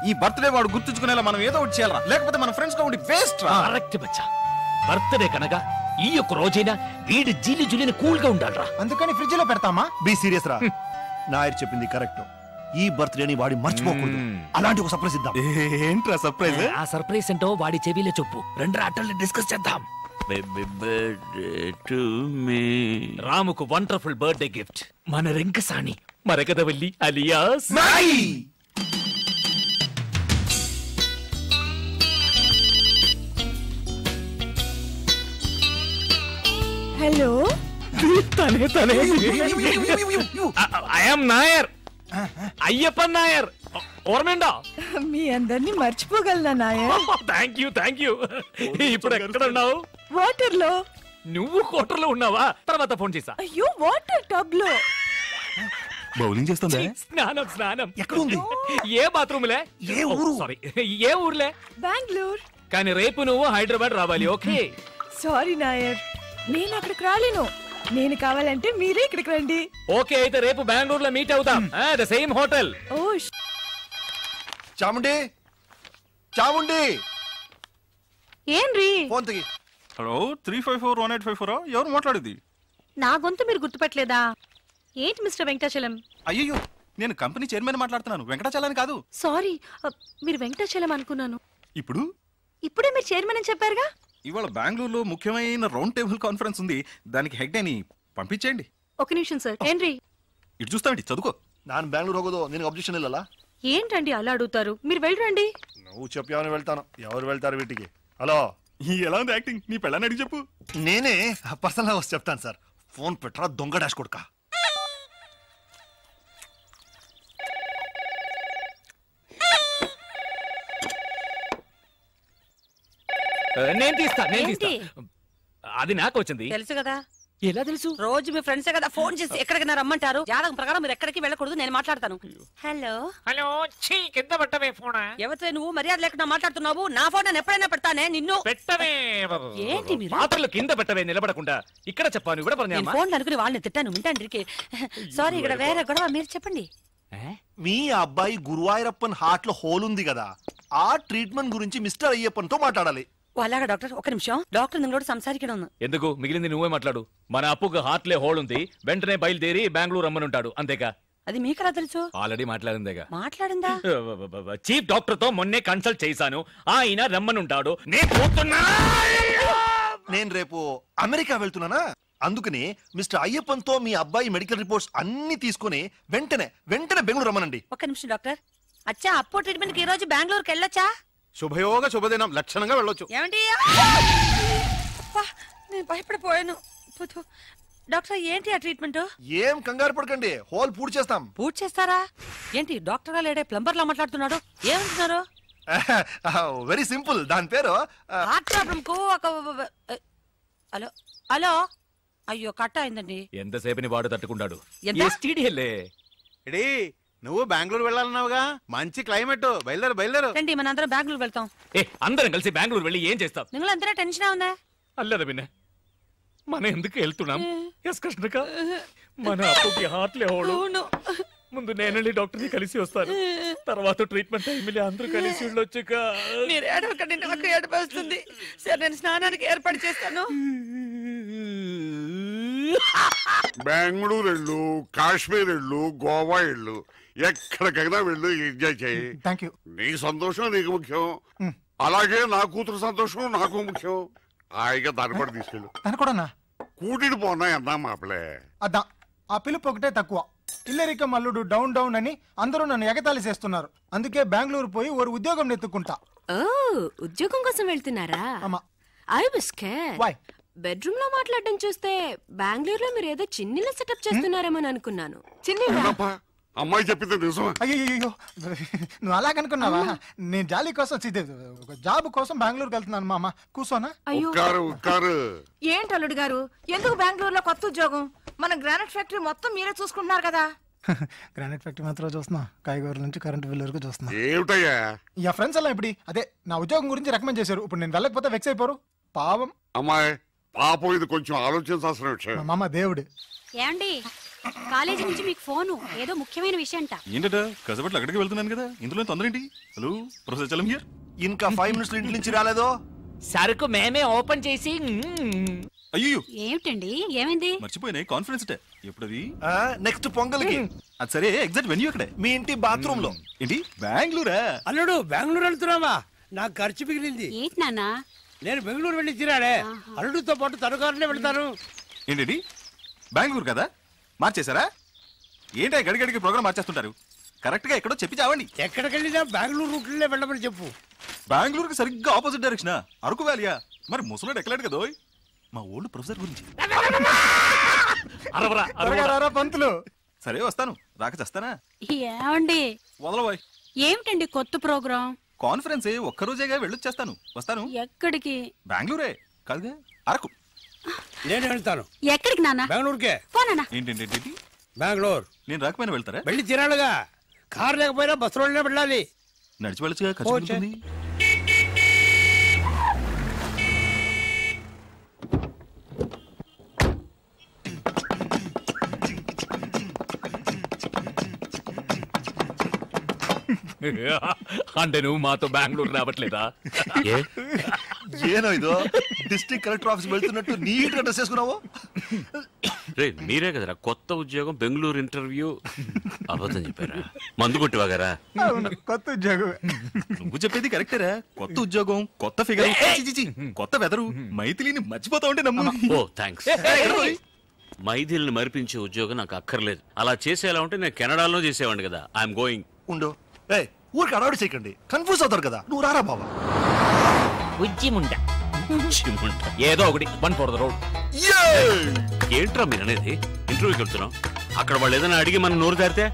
ఈ బర్త్డే వాడు గుర్తుంచుకునేలా మనం ఏదో ఒకటి చేయాలరా, లేకపోతే మన ఫ్రెండ్స్ గా ఉండి వేస్ట్ రా. కరెక్ట్ బచ్చా, బర్త్డే కనుక ఈ యొక్క రోజైనా వీడి జీలి జులిని కూల్ గా ఉండాలరా. అందుకని ఫ్రిడ్జ్ లో పెడతామా? బీ సీరియస్ రా. నాయర్ చెప్పింది కరెక్ట్. ఈ బర్త్డేని వాడి మర్చిపోకూడదు. అలాంటి ఒక సర్ప్రైజ్ ఇద్దాం. ఏంట్రా సర్ప్రైజ్? ఆ సర్ప్రైజ్ ఏంటో వాడి చెవిలో చెప్పు, రెండు ఆటల్ని డిస్కస్ చేద్దాం. Baby birthday to me. రాముకు వండర్ఫుల్ బర్త్డే గిఫ్ట్ మన రెంకసాని మరకదవల్లి అలియాస్ హలో. తనే తనే ఐ యామ్ నాయర్, అయ్యప్పన్ నాయర్. ఓర్మేండా? మీ అందరినీ మర్చిపోగలనా నాయర్? Thank you. ఇప్పుడు ఎక్కడ ఉన్నావు? వాటర్ లో. నువ్వు క్వార్టర్ లో ఉన్నావా? తర్వాత ఫోన్ చేసా. అయ్యో, వాటర్ టబ్ లో. బౌలింగ్ చేస్తుందా? స్నానం. ఎక్కడ ఉంది? ఏ బాత్రూమ్ లే? ఏ ఊరు? సారీ, ఏ ఊర్లే? బెంగళూరు. కానీ రేపు నువ్వు హైదరాబాద్ రావాలి. ఓకే? సారీ నాయర్, నేను అక్కడికి రాలేను. నేను కావాలంటే మీరే ఇక్కడికి రండి. ఓకే, అయితే రేపు బెంగళూరులో మీట్ అవుతాం, ద సేమ్ హోటల్. ఓ చాముండి ఏంరి? ఫోన్ తగి. హలో, 3541854. ఎవరు మాట్లాడేది? నా గొంతు మీరు గుర్తుపట్టలేదా? ఏంటి మిస్టర్ వెంకటాచలం? అయ్యో, నేను కంపెనీ చైర్మన్ మాట్లాడుతున్నాను, వెంకటాచలాని కాదు. సారీ, మీరు వెంకటాచలం అనుకున్నాను. ఇప్పుడే మీరు చైర్మన్ అని చెప్పారుగా. ఇవాళ బెంగళూరులో ముఖ్యమైన రౌండ్ టేబుల్ కాన్ఫరెన్స్ ఉంది, దానికి హెడ్ అని పంపించేయండి. ఒక నిమిషం సార్. ఏంటి ఇటు చూస్తామండి, చదువుకో. ನಾನು ಬೆಂಗಳೂರು ಹೋಗೋದು ನಿನಗೆ ಅಬ್ಜೆಕ್ಷನ್ ಇಲ್ಲಲ್ಲ? ఏంటండి అలా అడుగుతారు? మీరు వెళ్ళరండి. నువ్వు చెప్పావని వెళ్తాను. ఎవరు వెళ్తారు వీటికి? హలో, ఎలా ఉంది యాక్టింగ్? నీ పెళ్ళని అడిగి చెప్పు. నేనే పర్సనల్ వచ్చి చెప్తాను సార్. ఫోన్ పెట్టరా దొంగ డాష్ కొడుక. నేను తీస్తా. అది నాకు వచ్చింది. తెలుసు కదా. ఎలా తెలుసు? రోజు మీ ఫ్రెండ్సే కదా ఫోన్ చేసి ఎక్కడికైనా రమ్మంటారు. జాతకం ప్రకారం మీరు ఎక్కడికి వెళ్ళకూడదు, నేను మాట్లాడతాను. Hello hello. కింద పెట్టవే ఫోన్. ఎవరితో నువ్వు మర్యాద లేకుండా మాట్లాడుతున్నావు? నా ఫోన్ నేను ఎప్పుడైనా పెడతానే. నిన్ను పెట్టవే. ఏంటి మీరు పాత్రలు కింద పెట్టవే, నిలబడకుండా. ఇక్కడ చెప్పాను, ఇక్కడ నేను ఫోన్ అనుకుని వాళ్ళని తిట్టాను. వింటాండ్రికి. సారీ, ఇక్కడ వేరే గొడవ. మీరు చెప్పండి. మీ అబ్బాయి గురువాయూరప్పన్ హార్ట్ లో హోల్ ఉంది కదా, ఆ ట్రీట్మెంట్ గురించి మిస్టర్ అయ్యప్పన్ తో మాట్లాడాలి. అలాగా డాక్టర్, ఒక నిమిషం. డాక్టర్ నింగోడు సంసారికడం. ఎందుకు? మిగిలింది నువ్వే మాట్లాడు. మన అప్పుకు హార్ట్లే హోల్ ఉంది, వెంటనే బయలుదేరి బెంగళూరు రమ్మనుంటాడు, అంతేగా? అది మీకెలా తెలుసు? ఆల్రెడీ మాట్లాడిందేగా. మాట్లాడిందా? చీఫ్ డాక్టర్ తో మొన్నే కన్సల్ట్ చేశాను, ఆయన రమ్మనుంటాడు. నేను రేపు అమెరికా వెళ్తున్నానా, అందుకని మిస్టర్ అయ్యప్పన్ తో మీ అబ్బాయి మెడికల్ రిపోర్ట్స్ అన్ని తీసుకుని వెంటనే బెంగళూరు రమ్మనండి. ఒక నిమిషం డాక్టర్. అచ్చా, అప్పో ట్రీట్మెంట్ కి ఈ రోజు బెంగళూరుకి వెళ్ళొచ్చా? శుభయోగ శుభదినం, లక్షణంగా వెళ్ళొచ్చు. ఏమండి? నేను భయపడిపోయాను. డాక్టర్, ఏంటి ఆ ట్రీట్మెంట్? ఏం కంగారు పడకండి, హోల్ పూర్తి చేస్తాం. పూర్తి చేస్తారా? ఏంటి డాక్టర్ గా లేడే ప్లంబర్ లా మాట్లాడుతున్నాడు? ఏమంటున్నారు? వెరీ సింపుల్, దాని పేరు హార్ట్ ప్రాబ్లం కు ఒక. Hello hello. అయ్యో, కట్ అయిందండి. ఎంతసేపని వాడు తట్టుకుంటాడు. నువ్వు బెంగళూరు వెళ్ళాలన్నావుగా, మంచి క్లైమేట్, బయలుదేరు. రండి, మన అందరం బెంగళూరు వెళ్తాం. అందరం కలిసి బెంగళూరు వెళ్ళి ఏం చేస్తాం? നിങ്ങൾ എന്തിനാ ടെൻഷൻ ആവുന്നേ? అల్లదా విన్న, మనం ఎందుకు వెళ్తున్నాం? కృష్ణక, మన అప్పుకి హార్ట్లే హోడు. ముందు నేనెళ్ళి డాక్టర్ని కలిసి వస్తాను, తర్వాత ట్రీట్మెంట్ టైంలో అందరూ కలిసి వెళ్ళొచ్చుక. మీరు ఏడవకండి, నాకు ఏడుపు వస్తుంది. సరే, నేను స్నానానికి ఏర్పాటు చేస్తాను. బెంగళూరు వెళ్ళు, కాశ్మీర్ వెళ్ళు, గోవా వెళ్ళు, ఎక్కడికైనా వెళ్ళు, ఎంజాయ్ చేయి. నీ సంతోషం నీకు ముఖ్యం, అలాగే నా కూతురు సంతోషం నాకు ముఖ్యం. హాయిగా దాని కూడా తీసుకెళ్ళు. కూటిని పోనా అన్నా మాపలే. అదా, ఆ పిలుపు ఒకటే తక్కువ. ఇల్లరిక మల్లుడు డౌన్ డౌన్ అని అందరూ నన్ను ఎగతాళి చేస్తున్నారు. అందుకే బెంగళూరు పోయి ఓ ఉద్యోగం నెత్తుకుంటా. ఉద్యోగం కోసం వెళ్తున్నారా? I was scared. బెడ్రూమ్ లో మాట్లాడడం చూస్తే బెంగళూరులో మీరు ఏదో చిన్నిల సెటప్ చేస్తున్నారేమో అనుకున్నాను. అమ్మాయి చెప్పింది నిజమా? అయ్యో, నువ్వు అలాగనుకున్నావా? నేను జాలీ కోసం, జాబ్ కోసం బెంగళూరుకి వెళ్తున్నాను. మామ కూర్చోనా? ఏంటి అల్లుడు గారు, ఎందుకు బెంగళూరులో కొత్త ఉద్యోగం? మన గ్రానైట్ ఫ్యాక్టరీ మొత్తం మీరే చూసుకుంటున్నారు కదా. గ్రానైట్ ఫ్యాక్టరీ మాత్రం చూస్తున్నా, కాయగూరల నుంచి కరెంట్ బిల్ వరకు చూస్తున్నా. ఏమిటయ్యా ఈ ఫ్రెండ్స్ అలా ఇప్పుడు అదే నా ఉద్యోగం గురించి రికమెండ్ చేశారు. ఇప్పుడు నేను వెళ్ళకపోతే వెక్స్ అయిపోరు. పాపం అమ్మాయి, పాపం ఇది కొంచెం ఆలోచించాల్సిన విషయం. మామ దేవుడు. ఏమండి, కాలేజీ నుంచి మీకు ఫోను ఏదో ముఖ్యమైన విషయం అంట. ఏంటట కసబట్లు అక్కడికి వెళ్తున్నాను కదా, ఇందులో తొందర ఏంటి? Hello professor Chalam here. ఇంకా 5 నిమిషాలు ఇంటి నుంచి రాలేదో? సరుకు మేమే ఓపెన్ చేసి. అయ్యో ఏమిటండి, ఏమైంది? మర్చిపోయినాయి కాన్ఫరెన్స్ టే. ఎప్పుడది? నెక్స్ట్ పొంగల్కి. అది సరే, ఎగ్జాక్ట్ వెన్యూ అక్కడే. మీ ఇంటి బాత్రూమ్ లో. ఏంటి బెంగళూరా? అల్లుడు బెంగళూరు వెళ్తున్నావా? నాకు ఖర్చు మిగిలింది. ఏంటి నాన్న? నేను బెంగళూరు వెళ్ళి తిరాడే. అల్లుడితో పాటు తనుకారునే వెళ్తాను. ఏంటి బెంగళూరు కదా మార్చేశారా? ఏంటో గడిగడికి ప్రోగ్రామ్ మార్చేస్తుంటారు. కరెక్ట్ గా ఎక్కడో చెప్పి చావండి. ఎక్కడికి వెళ్ళినా బెంగళూరు రూట్లే వెళ్ళమని చెప్పు. బెంగళూరుకి సరిగ్గా ఆపోజిట్ డైరెక్షన్. అరకు వ్యాలియా? మరి ముసలోడు ఎక్కలేడు కదా. మా ఓల్డ్ ప్రొఫెసర్ గురించి. పంతులు. సరే వస్తాను, రాక చేస్తానా? ఏమండి వదలబోయ్. ఏమిటండి కొత్త ప్రోగ్రాం? కాన్ఫరెన్స్ ఒక్కరోజేగా వెళ్ళొచ్చేస్తాను. వస్తాను. ఎక్కడికి? బెంగళూరే కాదుగా, అరకు. నేను వెళ్తాను. ఎక్కడికి నాన్న? బెంగళూరుకే. పోనా? ఏంటి బెంగళూరు. నేను రాకపోయినా వెళ్తారా? వెళ్ళి తిరాడుగా. కారు లేకపోయినా బస్సులోనే వెళ్ళాలి. నడిచి వెళ్ళొచ్చుగా, ఖర్చు ఉంటుంది. అంటే నువ్వు మాతో బెంగళూరు రావట్లేదా? ఏనో ఇదో డిస్ట్రిక్ట్ కలెక్టర్ ఆఫీస్ వెళ్తున్నట్టు నీట్ గా డ్రెస్ చేసుకున్నావు. మీరే కదరా కొత్త ఉద్యోగం బెంగళూరు ఇంటర్వ్యూ. అబద్ధం చెప్పారా? మందు కొట్టివాగారా? కొత్త ఉద్యోగం. నువ్వు చెప్పేది కరెక్టేరా. కొత్త ఉద్యోగం, కొత్త ఫిగర్, కొత్త వెదరు. మైథిలిని మర్చిపోతా ఉంటే నమ్ము. ఓ థ్యాంక్స్. మైథిలిని మరిపించే ఉద్యోగం నాకు అక్కర్లేదు. అలా చేసేలా ఉంటే నేను కెనడాలో చేసేవాడిని కదా. I'm going. ఉండు. ఊరికి అడవాడు చేయకండి, కన్ఫ్యూజ్ అవుతారు కదా. నువ్వు రారా బాబా. ఉజ్జిముండ ఏదో ఒకటి 1 for the road. ఏంట్రా మీరు అనేది? ఇంటర్వ్యూకి వెళ్తున్నాం, అక్కడ వాళ్ళు ఏదైనా అడిగి మనం నోరు దారితే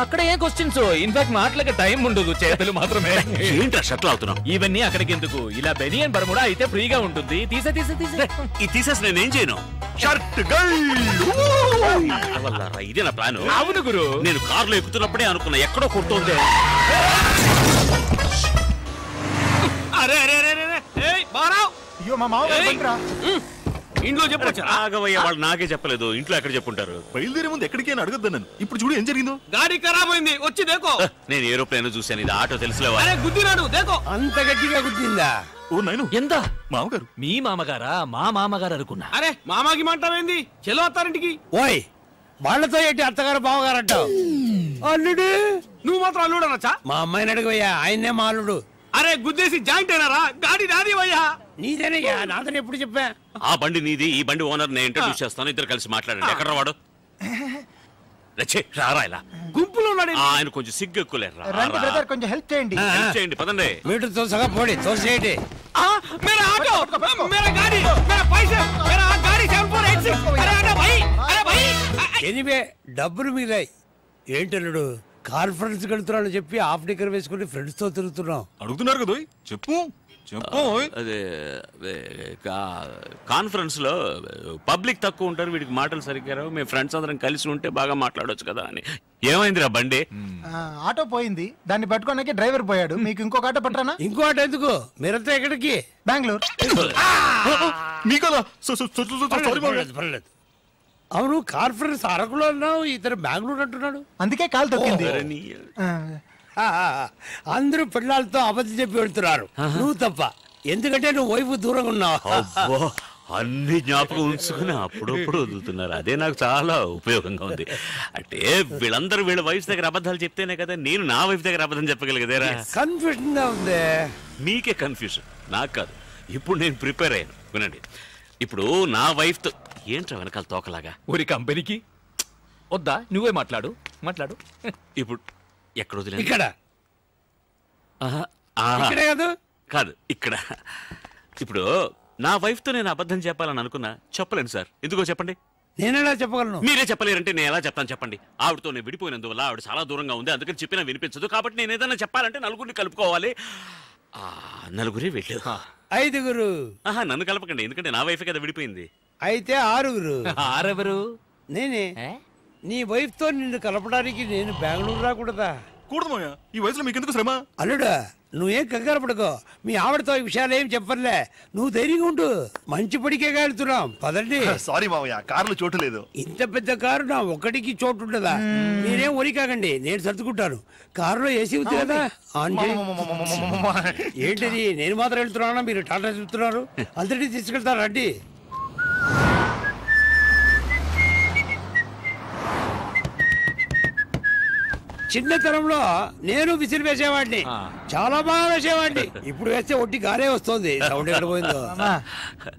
అక్కడ ఏ క్వశ్చన్స్? ఇన్ఫాక్ట్ మాటలకి టైం ఉండదు, చేతులు మాత్రమే. ఏంట్రా షట్లు అవుతున్నాం? ఇవన్నీ అక్కడికి ఎందుకు? ఇలా బెనియన్ బర్ముడా అయితే ఫ్రీగా ఉంటుంది. తీసేసి నేనేం చేయను? షర్ట్ ఇదే నా ప్లాన్. అవును గురు. నేను కారులో ఎక్కుతున్నప్పుడే అనుకున్నా ఎక్కడో కొడుతోంది. అరే అరే అరే అయ్యో మా మావ ఇంట్లో చెప్పొచ్చా? ఆగవయ్య, వాళ్ళు నాకే చెప్పలేదు. ఇంట్లో ఎక్కడ చెప్పుంటారు? బయలుదేరే ముందు ఎక్కడికి అని అడగద్దు నన్ను. ఇప్పుడు చూడు ఏం జరిగిందో. గాడి ఖరాబ్ అయింది, వచ్చి దేకో. నేను ఏరోప్లేన్ చూశాను, ఇది ఆటో తెలుసులేవా? గుద్దినాడు దేకో. అంత గట్టిగా గుద్దిందా? ఓ నైను ఎంత? మామగారు. మీ మామగారా? మా మామగారు అనుకున్నా. అరే మామాకి మంటావేంది? చెలో అత్తారింటికి. ఓయ్ వాళ్ళతో ఏంటి అత్తగారు బావగారు అంటావు? అల్లుడు. నువ్వు మాత్రం అల్లుడు అనొచ్చా? మా అమ్మాయిని అడిగయ్యా, ఆయన్నే మా అల్లుడు. అరే గుద్దేసి జాయింట్ అయినారా? గాడి నాది అయ్యా. నీదేనయ్యా, నాదని ఎప్పుడు చెప్పా? ఆ బండి నీది, ఈ బండి ఓనర్ నేను ఇంట్రడ్యూస్ చేస్తాను. ఇద్దరు కలిసి మాట్లాడండి. ఎక్కడ వాడు? రారా ఇలా గుంపులో ఆయన కొంచెం సిగ్గు ఎక్కువలేరా. కొంచెం హెల్ప్ చేయండి. హెల్ప్ చేయండి, పదండి. మీటర్ తోసగా పోడి తోసేయండి. मेरा ऑटो, मेरा गाड़ी, मेरा पैसे, मेरा गाड़ी 7486. अरे अरे भाई, अरे भाई. ఎనివే డబ్బులు మిగిలాయి. ఏంటల్లుడు కాన్ఫరెన్స్ వెళ్తున్నాను చెప్పి హాఫ్ డిక్కర్ వేసుకుని ఫ్రెండ్స్ తో తిరుగుతున్నాం. అడుగుతున్నారు కదా, చెప్పు చెప్పు. అదే కాన్ఫరెన్స్ లో పబ్లిక్ తక్కువ ఉంటారు, వీడికి మాటలు సరిగ్గా రావు. మేము ఫ్రెండ్స్ అందరం కలిసి ఉంటే బాగా మాట్లాడొచ్చు కదా అని. ఏమైందిరా బండి? ఆటో పోయింది, దాన్ని పట్టుకోడానికి డ్రైవర్ పోయాడు. మీకు ఇంకొక ఆటో పట్టరానా? ఇంకో ఆటో ఎందుకు? మీరంతా ఎక్కడికి? బెంగళూరు. పర్లేదు. అవును, కాన్ఫరెన్స్ అరకులో అన్నావు, ఇతను బెంగళూరు అంటున్నాడు. అందుకే కాలు తొక్కింది. అందరూ పిల్లలతో అబద్ధం చెప్పి వెళ్తున్నారు, నువ్వు తప్ప. ఎందుకంటే నువ్వు వైపు దూరంగా ఉన్నావు. అన్ని జ్ఞాపకం ఉంచుకుని అప్పుడప్పుడు వదులుతున్నారు. అదే నాకు చాలా ఉపయోగంగా ఉంది. అంటే వీళ్ళందరూ వీళ్ళ వైఫ్ దగ్గర అబద్ధాలు చెప్తేనే కదా నేను నా వైఫ్ దగ్గర అబద్ధం చెప్పగలిగేదేరా. కన్ఫ్యూజన్ గా ఉంది. మీకే కన్ఫ్యూజన్, నాకు కాదు. ఇప్పుడు నేను ప్రిపేర్ అయ్యాను, వినండి. ఇప్పుడు నా వైఫ్ తో ఏంట్రా వెనకాల తోకలాగా? ఊరి కంపెనీకి వద్దా? నువ్వే మాట్లాడు. ఇప్పుడు ఎక్కడ వదిలేదు? ఇక్కడ కాదు, ఇక్కడ. ఇప్పుడు నా వైఫ్ తో నేను అబద్ధం చెప్పాలని అనుకున్నా, చెప్పలేను సార్. ఎందుకో చెప్పండి. నేనేలా చెప్పగలను? మీరే చెప్పలేరంటే నేను ఎలా చెప్తాను చెప్పండి. ఆవిడతో నేను విడిపోయినందువల్ల ఆవిడ చాలా దూరంగా ఉంది, అందుకని చెప్పినా వినిపించదు. కాబట్టి నేను ఏదైనా చెప్పాలంటే నలుగురిని కలుపుకోవాలి. నలుగురే వెళ్ళు. 5గురు. నన్ను కలపకండి, ఎందుకంటే నా వైఫ్ కదా విడిపోయింది. అయితే 6గురు. 6 నేనే. నీ వైఫ్ తో నిన్ను కలపడానికి నేను బెంగళూరు రాకూడదా? కూడదు. ఈ వయసులో మీకెందుకు శ్రమ? అల్లుడా, నువ్వేం కంగారు పడుకో, మీ ఆవిడతో ఈ విషయాలు ఏం చెప్పర్లే. నువ్వు ధైర్యంగా ఉండు, మంచి పడికే వెళ్తున్నాం. పదండి. సారీ మావయ్య, కారులో చోటు లేదు. ఇంత పెద్ద కారు నా ఒక్కడికి చోటు ఉండదా? మీరేం ఒరి కాకండి, నేను సర్దుకుంటాను. కారులో ఏసీ ఉంది కదా, ఆన్ చేయి. ఏంటిది, నేను మాత్రం వెళ్తున్నానా, మీరు టాటా చెప్తున్నారు? అందరినీ తీసుకెళ్తారు రండి. చిన్నతనంలో నేను విసిరి వేసేవాడిని, చాలా బాగా వేసేవాడిని. ఇప్పుడు వేస్తే ఒట్టి గారే వస్తుంది. సౌండ్ ఎక్కడ పోయిందో.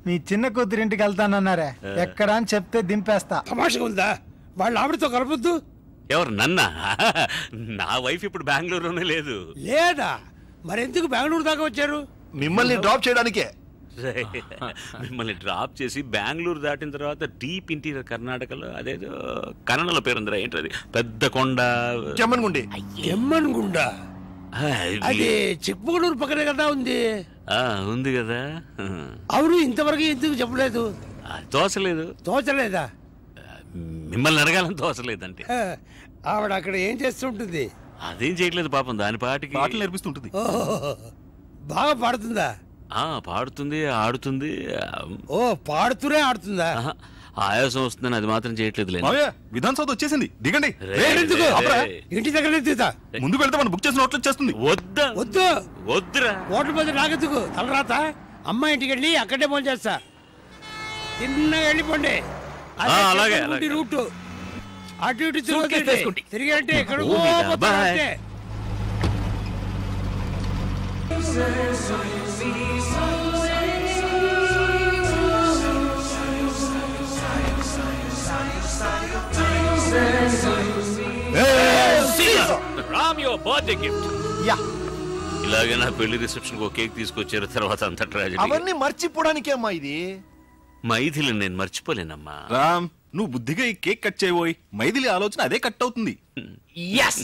మీ చిన్న కూతురింటికి వెళ్తానన్నారే, ఎక్కడ అని చెప్తే దింపేస్తా. తమాషగా ఉందా? వాళ్ళ ఆవిడతో కలపొద్దు. ఎవరు నన్నా? నా వైఫ్ ఇప్పుడు బెంగళూరులోనే లేదు. లేదా? మరెందుకు బెంగళూరు దాకా వచ్చారు? మిమ్మల్ని డ్రాప్ చేయడానికే. మిమ్మల్ని డ్రాప్ చేసి బెంగళూరు దాటిన తర్వాత డీప్ ఇంటీరియర్ కర్ణాటకలో అదేదో కన్నడలో పేరుందిరా, ఏంటది, పెద్ద కొండ, జమ్మన్గుండి. జమ్మన్గుండ అది చిక్మగళూరు పక్కనే కదా ఉంది. ఉంది కదా. అవును, ఇంతవరకు ఎందుకు చెప్పలేదు? తోచలేదు. తోచలేదా? మిమ్మల్ని అడగాలని తోచలేదంటే. ఆవిడ అక్కడ ఏం చేస్తుంటుంది? అదేం చేయట్లేదు పాపం, దాని పాటికి పాటలు నేర్పిస్తుంటుంది. బాగా పాడుతుందా? పాడుతుంది, ఆడుతుంది. ఓ, పాడుతూనే ఆడుతుందా? ఆయాసం వస్తుందని అది మాత్రం చేయట్లేదు. విధాన్ సౌత్ వచ్చేసింది, దిగండి. ఇంటి దగ్గర దిగుతా. ముందుకు వెళ్తే మనం బుక్ చేసిన హోటల్ వచ్చేస్తుంది. వద్దా? వద్దు, వద్దురా. హోటల్ మీద నాకెందుకు తలరాత? అమ్మ ఇంటికి వెళ్ళి అక్కడే ఫోన్ చేస్తా. తిన్నగా వెళ్ళిపోండి. అలాగే రూట్ అటు ఇటు తిరిగి అంటే ఇక్కడ Ram your birthday gift. Yeah, ఇలాగే నా పెళ్లి రిసెప్షన్ కు కేక్ తీసుకొచ్చారు, తర్వాత అంత ట్రాజెడీ. అవన్నీ మర్చిపోవడానికే అమ్మా ఇది. మైథిలి నేను మర్చిపోలేనమ్మా. రామ్, నువ్వు బుద్ధిగా ఈ కేక్ కట్ చేయబోయి మైథిలి ఆలోచన అదే కట్ అవుతుంది. yes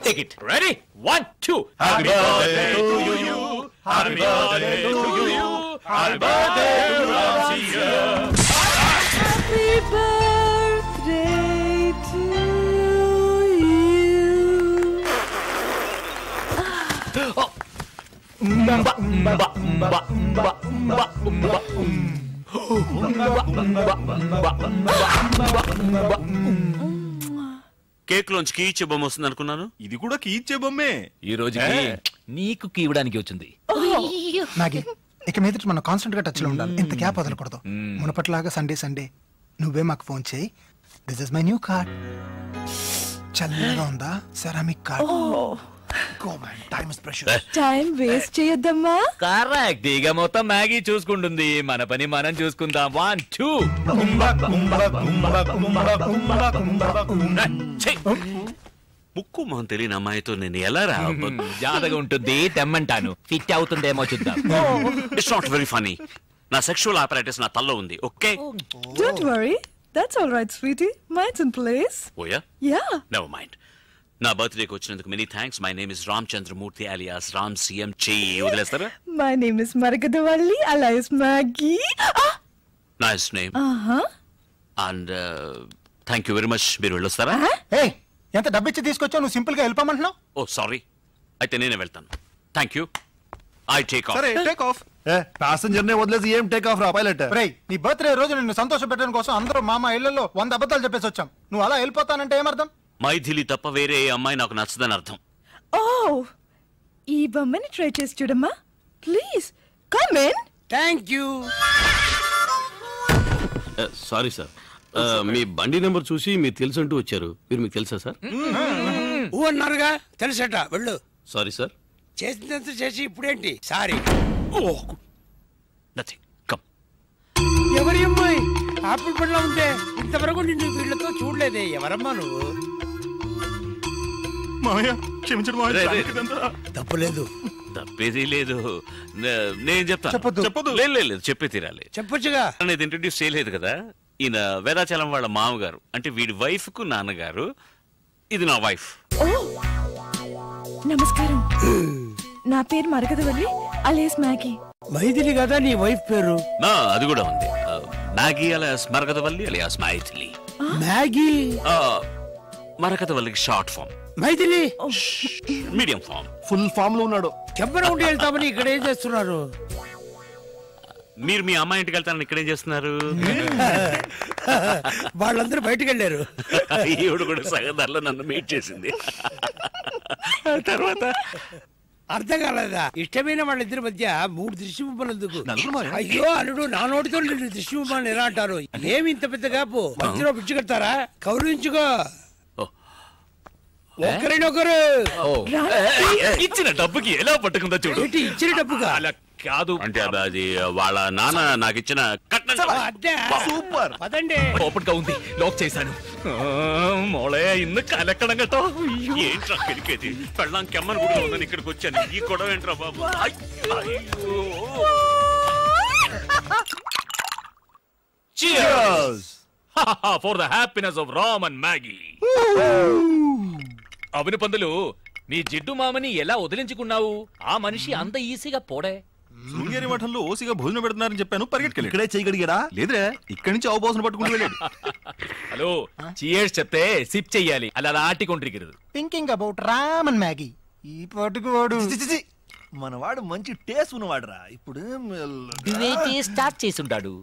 take it ready 1 2 happy birthday to you happy birthday to you happy birthday to Ramsiya happy birthday to cake లోంచి కీచే బొమ్మ వస్తుంది అనుకున్నాను. ఇది కూడా కీచే బొమ్మే. ఈ రోజుకి నీకు కీవడానికి వచ్చింది. నాగి, ఇక మీద మనం కాన్స్టెంట్ గా టచ్ లో ఉండాలి. ఇంత గ్యాప్ వదలకూడదు. మునపట్లాగా సండే సండే నువ్వే మాకు ఫోన్ చేయి. This is my new card. చల్లగా ఉందా? Ceramic card. Go man, time is precious. Time waste చేయొద్దమ్మా. కరెక్ట్. ఇక మొత్తం మ్యాగీ చూసుకుంటుంది, మన పని మనం చూసుకుందాం. 1 2 ముక్కు మొహం తెలియని అమ్మాయితో నేను ఎలా రా? జాతగా ఉంటుంది, తెమ్మంటాను. ఫిట్ అవుతుందేమో చూద్దాం. It's not very funny. నా సెక్షువల్ ఆపరేటర్స్ నా తల్లో ఉంది. Okay, Don't worry. That's all right, sweetie. Mine's in place. ఓయా, Yeah. Never mind. నా బర్త్డేకి వచ్చినందుకు many thanks. My name is Ramachandramurthy alias Ram CM. చెయ్యి వదిలేస్తారా? My name is Maragadovalli alias Maggie. Nice name. Uh-huh. And thank you very much. మీరు వెళ్ళొస్తారా? ఏయ్, ఎంత డబ్బిచ్చి తీసుకొచ్చావు? నువ్వు సింపుల్ గా వెళ్ళిపోమంటున్నావు. ఓ సారీ, అయితే నేనే వెళ్తాను. Thank you. I take off. సరే, టేక్ ఆఫ్. ప్యాసింజర్ నే వదిలేసి ఏం టేక్ ఆఫ్ రా పైలట్. రేయ్, నీ బర్త్డే రోజు నిన్ను సంతోష పెట్టడం కోసం అందరూ మామ ఇళ్లలో 100 అబద్ధాలు చెప్పేసి వచ్చాం. నువ్వు అలా వెళ్ళిపోతానంటే ఏమర్థం? మైథిలి తప్ప వేరే ఏ అమ్మాయి నాకు నచ్చదని అర్థం. Oh, ఈ బొమ్మని ట్రై చేసి చూడమ్మా. Please come in. Thank you. Sorry sir, మీ బండి నెంబర్ చూసి మీరు తెలుసు అంటూ వచ్చారు. మీరు మీకు తెలుసా సార్? ఊ అన్నారుగా, తెలుసట. వెళ్ళు. Sorry sir. చేసినంత చేసి ఇప్పుడేంటి సారీ? నథింగ్. కమ్. ఎవరి అమ్మాయి ఆపిల్ పండ్లో ఉంటే ఇంతవరకు నిన్ను వీళ్ళతో చూడలేదే. ఎవరమ్మా నువ్వు? మామయ్య క్షమించడం తప్పులేదు. తప్పేది లేదు. నేను చెప్తాను. చెప్పదు. లేదు, చెప్పే తీరాలి. చెప్పొచ్చుగా. అనేది ఇంట్రడ్యూస్ చేయలేదు కదా. ఈయన వేదాచలం వాళ్ళ మామగారు, అంటే వీడి వైఫ్ కు నాన్నగారు. ఇది నా వైఫ్. నమస్కారం. నా పేరు మరగదవల్లి alias Maggie. మైథిలి కదా నీ వైఫ్ పేరు? అది కూడా ఉంది. Maggie alias Marakathavalli alias Mythili. Maggie మరకతవల్లికి short form. Mythili medium form. Full form లో ఉన్నాడు. కెంపరౌండి వెళ్తామని ఇక్కడ ఏం చేస్తున్నారు? మీరు మీ అమ్మాయి ఇంటికి వెళ్తానని ఇక్కడేం చేస్తున్నారు? వాళ్ళందరూ బయటకు వెళ్ళారు. ఈవిడ కూడా సగదారిలో నన్ను మీట్ చేసింది. తర్వాత అర్థం కాలేదా? ఇష్టమైన వాళ్ళిద్దరి మధ్య 3 దృష్టి బొమ్మలు ఎందుకు? అయ్యో అల్లుడు, నా నోటితో నిన్ను దృష్టి బొమ్మలు ఎలా అంటారు? ఏమి ఇంత పెద్ద కాపు? మధ్యలో పిచ్చి కడతారా? కౌరించుకో ఒకరినొకరు. ఇచ్చిన డబ్బుకి ఎలా పట్టుకుందో చూడు. ఇచ్చిన డబ్బుగా? అలా కాదు అంటే అది వాళ్ళ నాన్న నాకు ఇచ్చిన సూపర్. అదండి ఓపెన్ గా ఉంది, లాక్ చేశాను. మోళే ఇന്ന് కలెక్కడం గట్టో. ఏంట్రా కెలికేది? పెళ్ళాం కెమ్మని కూడా ఉందని ఇక్కడికి వచ్చాను. ఈ గొడవ ఏంట్రా బాబు? Cheers for the happiness of Ram and Maggie. అవును పందులు, నీ జిడ్డు మామని ఎలా వదిలించుకున్నావు? ఆ మనిషి అంత ఈజీగా పోడే. శృంగేరి మఠంలో ఓసిగా భోజనం పెడుతున్నారని చెప్పాను, పరిగెట్టుకెళ్ళి ఇక్కడే చేయగలిగాడా? లేదురే, ఇక్కడి నుంచి అవబోసన పట్టుకుని వెళ్ళాడు. హలో, చీయర్స్ చెప్తే సిప్ చెయ్యాలి, అలా ఆటికొండ్రికిరదు. Thinking about Ram and Maggie. ఈ పాటుకు వాడు మనవాడు మంచి టేస్ట్ ఉన్నవాడురా. ఇప్పుడు స్టార్ట్ చేసి ఉంటాడు.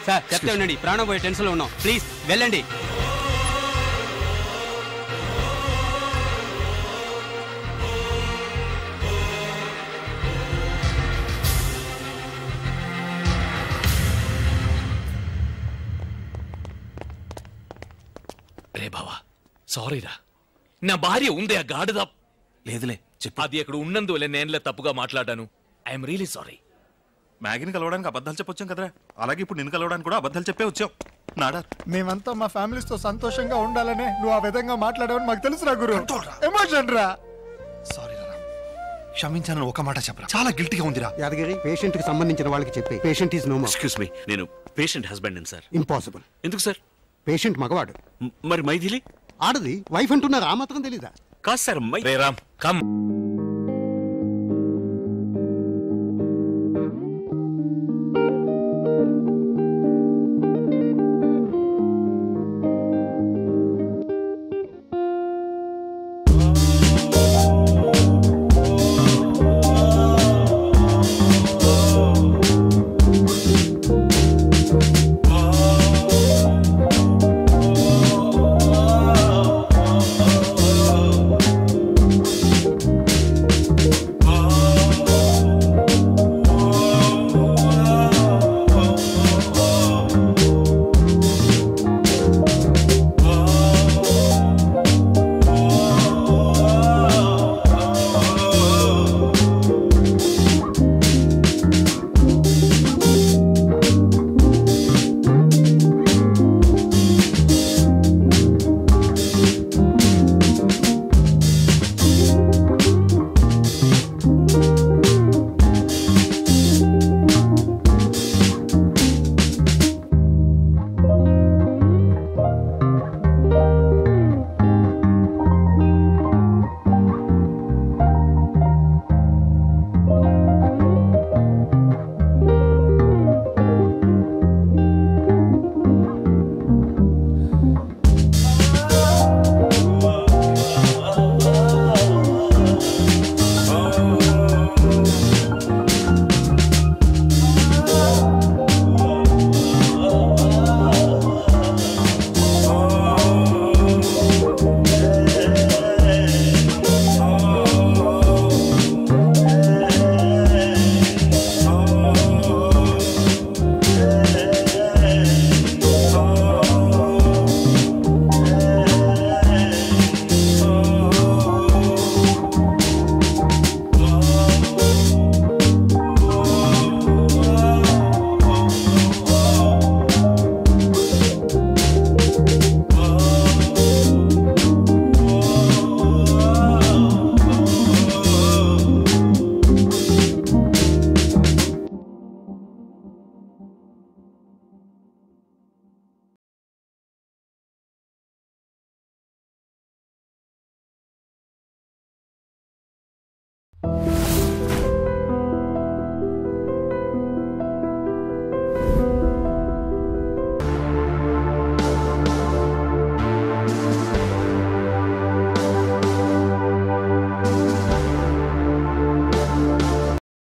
సార్ చెప్తే ఉండండి, ప్రాణం పోయే టెన్షన్ లో ఉన్నాం, ప్లీజ్ వెళ్ళండి. రే బావా, సారీరా. నా భార్య ఉంది ఆ గాడిద. లేదులే చెప్పు. అది అక్కడ ఉన్నందువల్ల నేనులే తప్పుగా మాట్లాడాను. I'm really sorry. మ్యాగీని కలవడానికి అబద్ధాలు చెప్పొచ్చాం కదరా, అలాగే ఇప్పుడు నిన్ను కలవడానికి కూడా అబద్ధాలు చెప్పే వచ్చాం. నాడా మేమంతా మా ఫ్యామిలీస్ తో సంతోషంగా ఉండాలనే నువ్వు ఆ విధంగా మాట్లాడావని మాకు తెలుసు రా గురు. ఎమోషన్ రా. సారీ రా, క్షమించానని ఒక మాట చెప్పరా, చాలా గిల్టీగా ఉందిరా. యాదగిరి, పేషెంట్ కి సంబంధించిన వాళ్ళకి చెప్పి patient is no more. Excuse me, నేను పేషెంట్ హస్బెండ్ సార్. ఇంపాసిబుల్. ఎందుకు సార్? పేషెంట్ మగవాడు, మరి మైథిలి ఆడది వైఫ్ అంటున్నారు, ఆ మాత్రం తెలీదా? కాదు సార్. రే రామ్, కమ్.